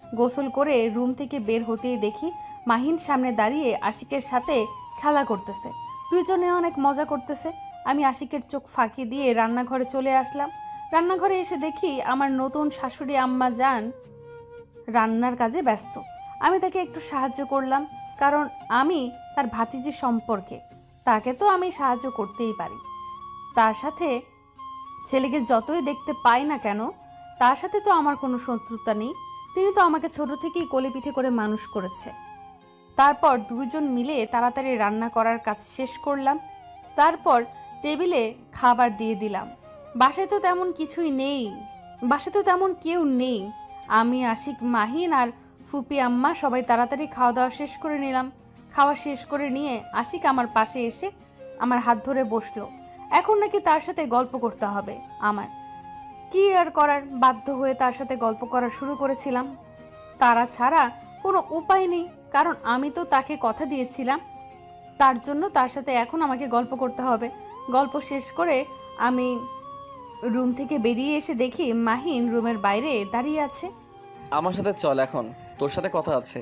গোসল করে রুম থেকে বের হতেই দেখি মাহিন সামনে দাঁড়িয়ে আশিকের সাথে খেলা করতেছে, দুইজনে অনেক মজা করতেছে। আমি আশিকের চোখ ফাঁকি দিয়ে রান্নাঘরে চলে আসলাম। রান্নাঘরে এসে দেখি আমার নতুন শাশুড়ি আম্মা জান রান্নার কাজে ব্যস্ত। আমি তাকে একটু সাহায্য করলাম, কারণ আমি তার ভাতিজি সম্পর্কে, তাকে তো আমি সাহায্য করতেই পারি। তার সাথে ছেলেকে যতই দেখতে পাই না কেন, তার সাথে তো আমার কোনো শত্রুতা নেই। তিনি তো আমাকে ছোট থেকেই কোলে পিঠে করে মানুষ করেছে। তারপর দুইজন মিলে তাড়াতাড়ি রান্না করার কাজ শেষ করলাম। তারপর টেবিলে খাবার দিয়ে দিলাম। বাসায় তো তেমন কিছুই নেই, বাসায় তো তেমন কেউ নেই। আমি, আশিক, মাহিন আর ফুপি আম্মা সবাই তাড়াতাড়ি খাওয়া দাওয়া শেষ করে নিলাম। খাওয়া শেষ করে নিয়ে আশিক আমার পাশে এসে আমার হাত ধরে বসলো। এখন নাকি তার সাথে গল্প করতে হবে আমার। কি আর করার, বাধ্য হয়ে তার সাথে গল্প করা শুরু করেছিলাম। তারা ছাড়া কোনো উপায় নেই, কারণ আমি তো তাকে কথা দিয়েছিলাম, তার জন্য তার সাথে এখন আমাকে গল্প করতে হবে। গল্প শেষ করে আমি রুম থেকে বেরিয়ে এসে দেখি মাহিন রুমের বাইরে দাঁড়িয়ে আছে। আমার সাথে চল, এখন তোর সাথে কথা আছে।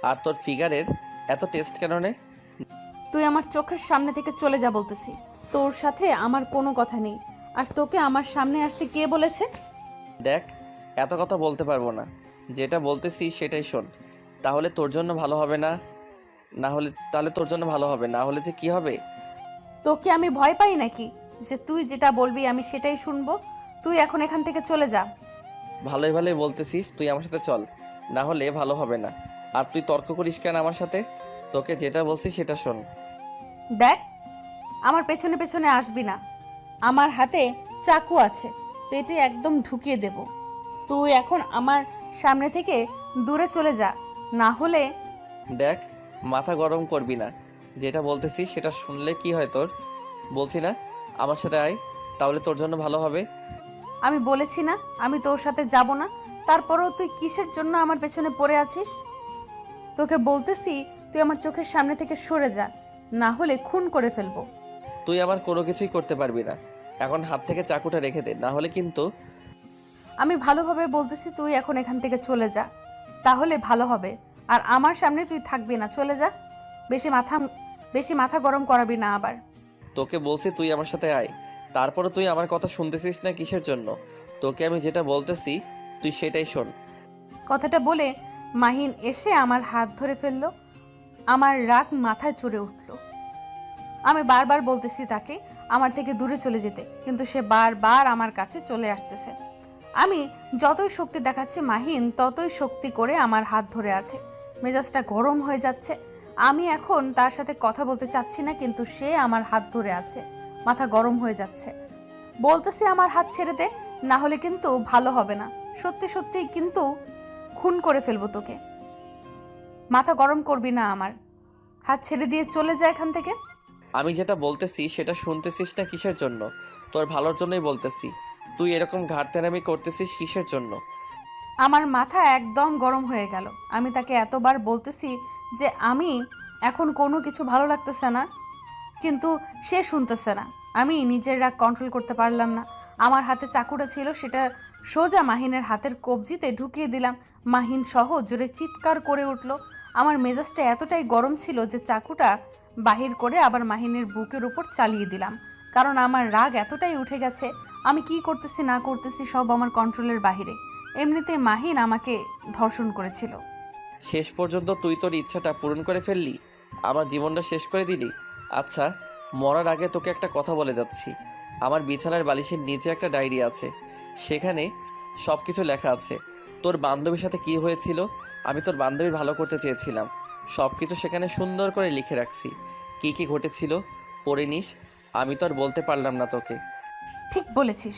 আর তোর ফিগারের এত টেস্ট কেন রে? তুই আমার চোখের সামনে থেকে চলে যা বলতেছি। তোর সাথে আমার কোনো কথা নেই। আর তোকে আমার সামনে আসতে কে বলেছে? দেখ, এত কথা বলতে পারবো না। যেটা বলতেছি সেটাই শোন। তাহলে তোর জন্য ভালো হবে না। তাহলে তোর জন্য ভালো হবে, না হলে যে কি হবে? তোকে আমি ভয় পাই নাকি যে তুই যেটা বলবি আমি সেটাই শুনবো? তুই এখন এখান থেকে চলে যা। ভালোই ভালোই বলতেছিস, তুই আমার সাথে চল, না হলে ভালো হবে না। আর তুই তর্ক করিস কেন আমার সাথে? তোকে যেটা বলছি সেটা শোন। দেখ, আমার পেছনে পেছনে আসবি না। আমার হাতে চাকু আছে, পেটে একদম ঢুকিয়ে দেব। তুই এখন আমার সামনে থেকে দূরে চলে যা, না হলে। দেখ, মাথা গরম করবি না। যেটা বলতেছিস সেটা শুনলে কি হয় তোর? বলছি না আমার সাথে আয়, তাহলে তোর জন্য ভালো হবে। আমি বলেছি না আমি তোর সাথে যাব না, তারপরেও তুই কিসের জন্য আমার পেছনে পড়ে আছিস? তোকে বলতেছি তুই আমার চোখের সামনে থেকে সরে যা, না হলে খুন করে ফেলবো। তুই আমার কোনো কিছুই করতে পারবি না। এখন হাত থেকে চাকুটা রেখে দে, না হলে কিন্তু। আমি ভালোভাবে বলতেছি তুই এখন এখান থেকে চলে যা, তাহলে ভালো হবে। আর আমার সামনে তুই থাকবি না, চলে যা। বেশি মাথা গরম করাবি না আবার। তোকে বলছি তুই আমার সাথে আয়, তারপরে তুই আমার কথা শুনতেছিস না কিসের জন্য? তোকে আমি যেটা বলতেছি তুই সেটাই শোন। কথাটা বলে মাহিন এসে আমার হাত ধরে ফেলল। আমার রাগ মাথায় চড়ে উঠল। আমি বারবার বলতেছি তাকে আমার থেকে দূরে চলে যেতে, কিন্তু সে বারবার আমার কাছে চলে আসতেছে। আমি যতই শক্তি দেখাচ্ছি মাহিন ততই শক্তি করে আমার হাত ধরে আছে। মেজাজটা গরম হয়ে যাচ্ছে। আমি এখন তার সাথে কথা বলতে চাচ্ছি না, কিন্তু সে আমার হাত ধরে আছে। মাথা গরম হয়ে যাচ্ছে। বলতেছি আমার হাত ছেড়ে দে, না হলে কিন্তু ভালো হবে না। সত্যি সত্যি কিন্তু খুন করে ফেলবো তোকে। মাথা গরম করবি না আমার। হাত ছেড়ে দিয়ে চলে যা এখান থেকে। আমি যেটা বলতেছি সেটা শুনতেছিস না কিসের জন্য? তোর ভালোর জন্যই বলতেছি। তুই এরকম ঘাড়তেরামি করতেছিস কিসের জন্য? আমার মাথা একদম গরম হয়ে গেল। আমি তাকে এতবার বলতেছি যে আমি এখন কোনো কিছু ভালো লাগতেছে না, কিন্তু সে শুনতেছে না। আমি নিজের রাগ কন্ট্রোল করতে পারলাম না। আমার হাতে চাকুটা ছিল, সেটা সোজা মাহিনের হাতের কবজিতে ঢুকিয়ে দিলাম। মাহিন সহ জোরে চিৎকার করে উঠল। আমার মেজাজটা এতটাই গরম ছিল যে চাকুটা বাহির করে আবার মাহিনের বুকের উপর চালিয়ে দিলাম, কারণ আমার রাগ এতটাই উঠে গেছে। আমি কি করতেছি না করতেছি সব আমার কন্ট্রোলের বাহিরে। এমনিতে মাহিন আমাকে ধর্ষণ করেছিল। শেষ পর্যন্ত তুই তোর ইচ্ছাটা পূরণ করে ফেললি, আমার জীবনটা শেষ করে দিলি। আচ্ছা, মরার আগে তোকে একটা কথা বলে যাচ্ছি। আমার বিছানার বালিশের নিচে একটা ডায়েরি আছে, সেখানে সব কিছু লেখা আছে। তোর বান্ধবীর সাথে কি হয়েছিল, আমি তোর বান্ধবী ভালো করতে চেয়েছিলাম, সব কিছু সেখানে সুন্দর করে লিখে রাখছি। কি কি ঘটেছিল পড়ে নিস। আমি তো আর বলতে পারলাম না তোকে। ঠিক বলেছিস।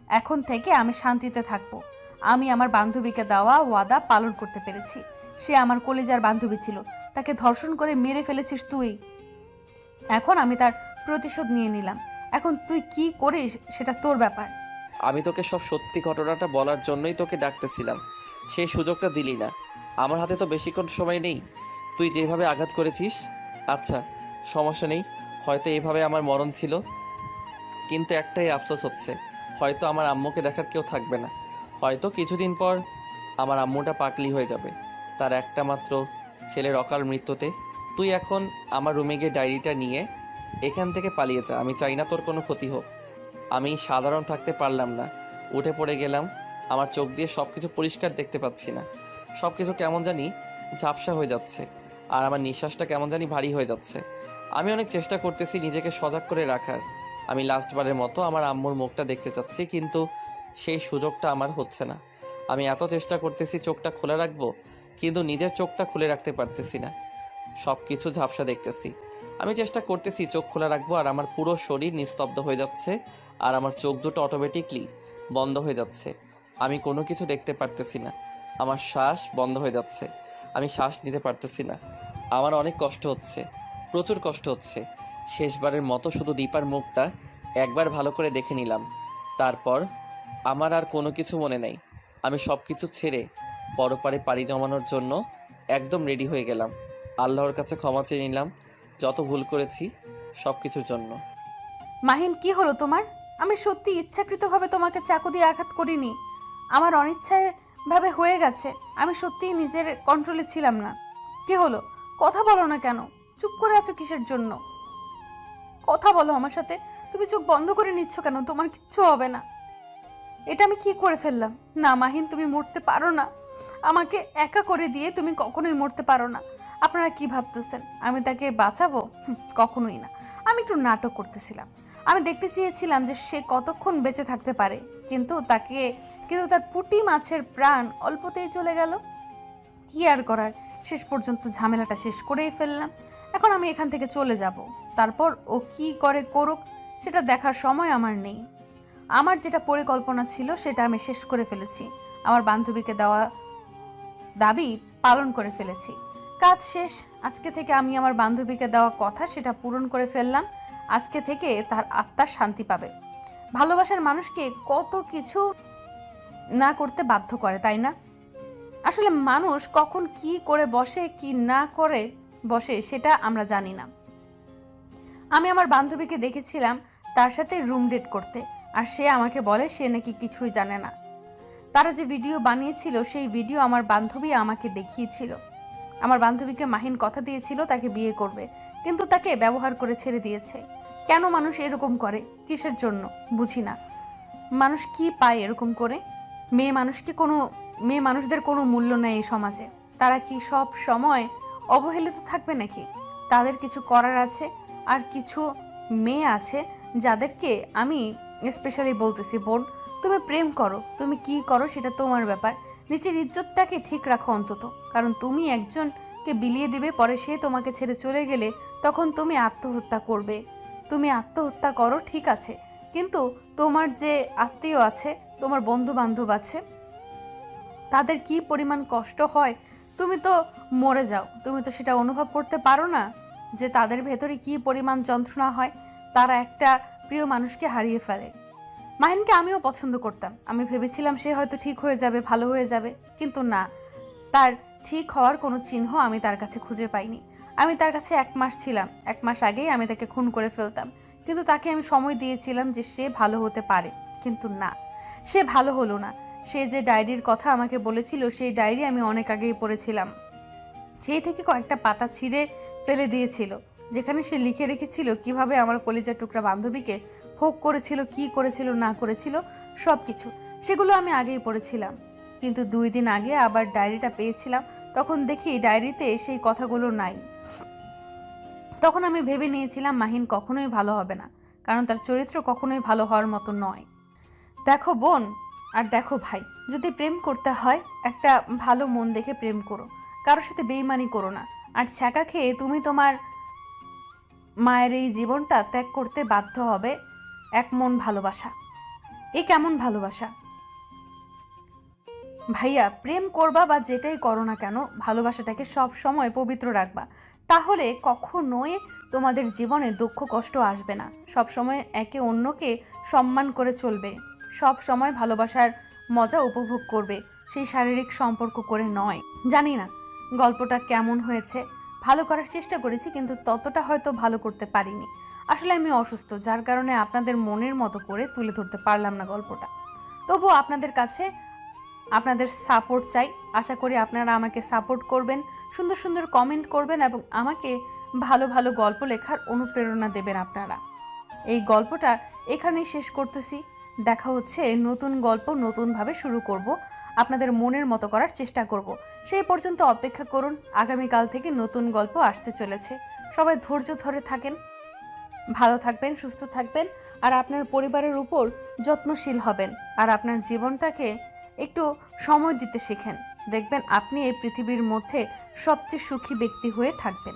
এখন থেকে আমি শান্তিতে থাকবো। আমি আমার বান্ধবীকে দেওয়া ওয়াদা পালন করতে পেরেছি। সে আমার কলেজার বান্ধবী ছিল, তাকে ধর্ষণ করে মেরে ফেলেছিস তুই। এখন আমি তার প্রতিশোধ নিয়ে নিলাম। এখন তুই কি করিস সেটা তোর ব্যাপার। আমি তোকে সব সত্যি ঘটনাটা বলার জন্যই তোকে ডাকতেছিলাম, সেই সুযোগটা দিলি না। আমার হাতে তো বেশিক্ষণ সময় নেই। তুই যেভাবে আঘাত করেছিস, আচ্ছা সমস্যা নেই, হয়তো এইভাবে আমার মরণ ছিল, কিন্তু একটাই আফসোস হচ্ছে, হয়তো আমার আম্মুকে দেখার কেউ থাকবে না। হয়তো কিছুদিন পর আমার আম্মুটা পাগলি হয়ে যাবে তার একটা মাত্র ছেলের অকাল মৃত্যুতে। তুই এখন আমার রুমে গিয়ে ডায়েরিটা নিয়ে এখান থেকে পালিয়ে যা। আমি চাই না তোর কোনো ক্ষতি হোক। আমি সাধারণ থাকতে পারলাম না, উঠে পড়ে গেলাম। আমার চোখ দিয়ে সব কিছু পরিষ্কার দেখতে পাচ্ছি না, সব কিছু কেমন জানি ঝাপসা হয়ে যাচ্ছে, আর আমার নিঃশ্বাসটা কেমন জানি ভারী হয়ে যাচ্ছে। আমি অনেক চেষ্টা করতেছি নিজেকে সজাগ করে রাখার। আমি লাস্টবারের মতো আমার আম্মুর মুখটা দেখতে চাচ্ছি, কিন্তু সেই সুযোগটা আমার হচ্ছে না। আমি এত চেষ্টা করতেছি চোখটা খোলা রাখবো, কিন্তু নিজের চোখটা খুলে রাখতে পারতেছি না। সব কিছু ঝাপসা দেখতেছি। আমি চেষ্টা করতেছি চোখ খোলা রাখবো, আর আমার পুরো শরীর নিস্তব্ধ হয়ে যাচ্ছে, আর আমার চোখ দুটো অটোমেটিকলি বন্ধ হয়ে যাচ্ছে। আমি কোনো কিছু দেখতে পারতেছি না। আমার শ্বাস বন্ধ হয়ে যাচ্ছে, আমি শ্বাস নিতে পারতেছি না। আমার অনেক কষ্ট হচ্ছে, প্রচুর কষ্ট হচ্ছে। শেষবারের মতো শুধু দীপার মুখটা একবার ভালো করে দেখে নিলাম, তারপর আমার আর কোনো কিছু মনে নেই। আমি সব কিছু ছেড়ে পরপারে পাড়ি জমানোর জন্য একদম রেডি হয়ে গেলাম। আল্লাহর কাছে ক্ষমা চেয়ে নিলাম যত ভুল করেছি সব কিছুর জন্য। মাহিন, কি হলো তোমার? আমি সত্যি ইচ্ছাকৃতভাবে তোমাকে চাকু দিয়ে আঘাত করিনি। আমার অনিচ্ছায় ভাবে হয়ে গেছে। আমি সত্যিই নিজের কন্ট্রোলে ছিলাম না। কি হলো? কথা বলো না কেন? চুপ করে আছো কিসের জন্য? কথা বলো আমার সাথে। তুমি চোখ বন্ধ করে নিচ্ছ কেন? তোমার কিচ্ছু হবে না। এটা আমি কি করে ফেললাম? না মাহিন, তুমি মরতে পারো না। আমাকে একা করে দিয়ে তুমি কখনোই মরতে পারো না। আপনারা কি ভাবতেছেন আমি তাকে বাঁচাবো? কখনোই না। আমি একটু নাটক করতেছিলাম। আমি দেখতে চেয়েছিলাম যে সে কতক্ষণ বেঁচে থাকতে পারে, কিন্তু তার পুঁটি মাছের প্রাণ অল্পতেই চলে গেল। কি আর করার, শেষ পর্যন্ত ঝামেলাটা শেষ করেই ফেললাম। এখন আমি এখান থেকে চলে যাব। তারপর ও কি করে করুক, সেটা দেখার সময় আমার নেই। আমার যেটা পরিকল্পনা ছিল সেটা আমি শেষ করে ফেলেছি। আমার বান্ধবীকে দেওয়া দাবি পালন করে ফেলেছি। কাজ শেষ। আজকে থেকে আমি আমার বান্ধবীকে দেওয়া কথা সেটা পূরণ করে ফেললাম। আজকে থেকে তার আত্মার শান্তি পাবে। ভালোবাসার মানুষকে কত কিছু না করতে বাধ্য করে, তাই না? আসলে মানুষ কখন কি করে বসে কি না করে বসে সেটা আমরা জানি না। আমি আমার বান্ধবীকে দেখেছিলাম তার সাথে রুম ডেট করতে, আর সে আমাকে বলে সে নাকি কিছুই জানে না। তারা যে ভিডিও বানিয়েছিল সেই ভিডিও আমার বান্ধবী আমাকে দেখিয়েছিল। আমার বান্ধবীকে মাহিন কথা দিয়েছিল তাকে বিয়ে করবে, কিন্তু তাকে ব্যবহার করে ছেড়ে দিয়েছে। কেন মানুষ এরকম করে? কিসের জন্য বুঝি না। মানুষ কি পায় এরকম করে? মেয়ে মানুষদের কোনো মূল্য নেই এই সমাজে। তারা কি সব সময় অবহেলিত থাকবে নাকি? তাদের কিছু করার আছে। আর কিছু মেয়ে আছে যাদেরকে আমি স্পেশালি বলতেছি, বোন তুমি প্রেম করো, তুমি কি করো সেটা তোমার ব্যাপার। নিজের ইজ্জতটাকে ঠিক রাখো অন্তত। কারণ তুমি একজনকে বিলিয়ে দিবে, পরে সে তোমাকে ছেড়ে চলে গেলে তখন তুমি আত্মহত্যা করবে। তুমি আত্মহত্যা করো ঠিক আছে, কিন্তু তোমার যে আত্মীয় আছে, তোমার বন্ধু বান্ধব আছে, তাদের কি পরিমাণ কষ্ট হয় তুমি তো মরে যাও, তুমি তো সেটা অনুভব করতে পারো না যে তাদের ভেতরে কি পরিমাণ যন্ত্রণা হয়। তারা একটা প্রিয় মানুষকে হারিয়ে ফেলে। মাহিনকে আমিও পছন্দ করতাম। আমি ভেবেছিলাম সে হয়তো ঠিক হয়ে যাবে, ভালো হয়ে যাবে, কিন্তু না, তার ঠিক হওয়ার কোনো চিহ্ন আমি তার কাছে খুঁজে পাইনি। আমি তার কাছে 1 মাস ছিলাম। 1 মাস আগেই আমি তাকে খুন করে ফেলতাম, কিন্তু তাকে আমি সময় দিয়েছিলাম যে সে ভালো হতে পারে, কিন্তু না, সে ভালো হলো না। সে যে ডায়েরির কথা আমাকে বলেছিল সেই ডায়েরি আমি অনেক আগেই পড়েছিলাম। সেই থেকে কয়েকটা পাতা ছিঁড়ে ফেলে দিয়েছিল, যেখানে সে লিখে রেখেছিল কিভাবে আমার কলিজার টুকরা বান্ধবীকে ভোগ করেছিল, কি করেছিল না করেছিল সব কিছু। সেগুলো আমি আগেই পড়েছিলাম, কিন্তু 2 দিন আগে আবার ডায়েরিটা পেয়েছিলাম। তখন দেখি ডায়েরিতে সেই কথাগুলো নাই। তখন আমি ভেবে নিয়েছিলাম মাহিন কখনোই ভালো হবে না, কারণ তার চরিত্র কখনোই ভালো হওয়ার মতো নয়। দেখো বোন আর দেখো ভাই, যদি প্রেম করতে হয় একটা ভালো মন দেখে প্রেম করো, কারোর সাথে বেইমানি করো না। আর ছ্যাঁকা খেয়ে তুমি তোমার মায়ের এই জীবনটা ত্যাগ করতে বাধ্য হবে এক মন ভালোবাসা। এ কেমন ভালোবাসা ভাইয়া? প্রেম করবা বা যেটাই করো না কেন, ভালোবাসাটাকে সব সময় পবিত্র রাখবা। তাহলে কখনোই তোমাদের জীবনে দুঃখ কষ্ট আসবে না। সব সময় একে অন্যকে সম্মান করে চলবে, সব সময় ভালোবাসার মজা উপভোগ করবে, সেই শারীরিক সম্পর্ক করে নয়। জানি না গল্পটা কেমন হয়েছে, ভালো করার চেষ্টা করেছি, কিন্তু ততটা হয়তো ভালো করতে পারিনি। আসলে আমি অসুস্থ, যার কারণে আপনাদের মনের মতো করে তুলে ধরতে পারলাম না গল্পটা। তবুও আপনাদের কাছে আপনাদের সাপোর্ট চাই। আশা করি আপনারা আমাকে সাপোর্ট করবেন, সুন্দর সুন্দর কমেন্ট করবেন এবং আমাকে ভালো ভালো গল্প লেখার অনুপ্রেরণা দেবেন আপনারা। এই গল্পটা এখানেই শেষ করতেছি। দেখা হচ্ছে নতুন গল্প, নতুনভাবে শুরু করব, আপনাদের মনের মতো করার চেষ্টা করব। সেই পর্যন্ত অপেক্ষা করুন, আগামীকাল থেকে নতুন গল্প আসতে চলেছে। সবাই ধৈর্য ধরে থাকেন, ভালো থাকবেন, সুস্থ থাকবেন, আর আপনার পরিবারের উপর যত্নশীল হবেন, আর আপনার জীবনটাকে একটু সময় দিতে শেখেন। দেখবেন আপনি এই পৃথিবীর মধ্যে সবচেয়ে সুখী ব্যক্তি হয়ে থাকবেন।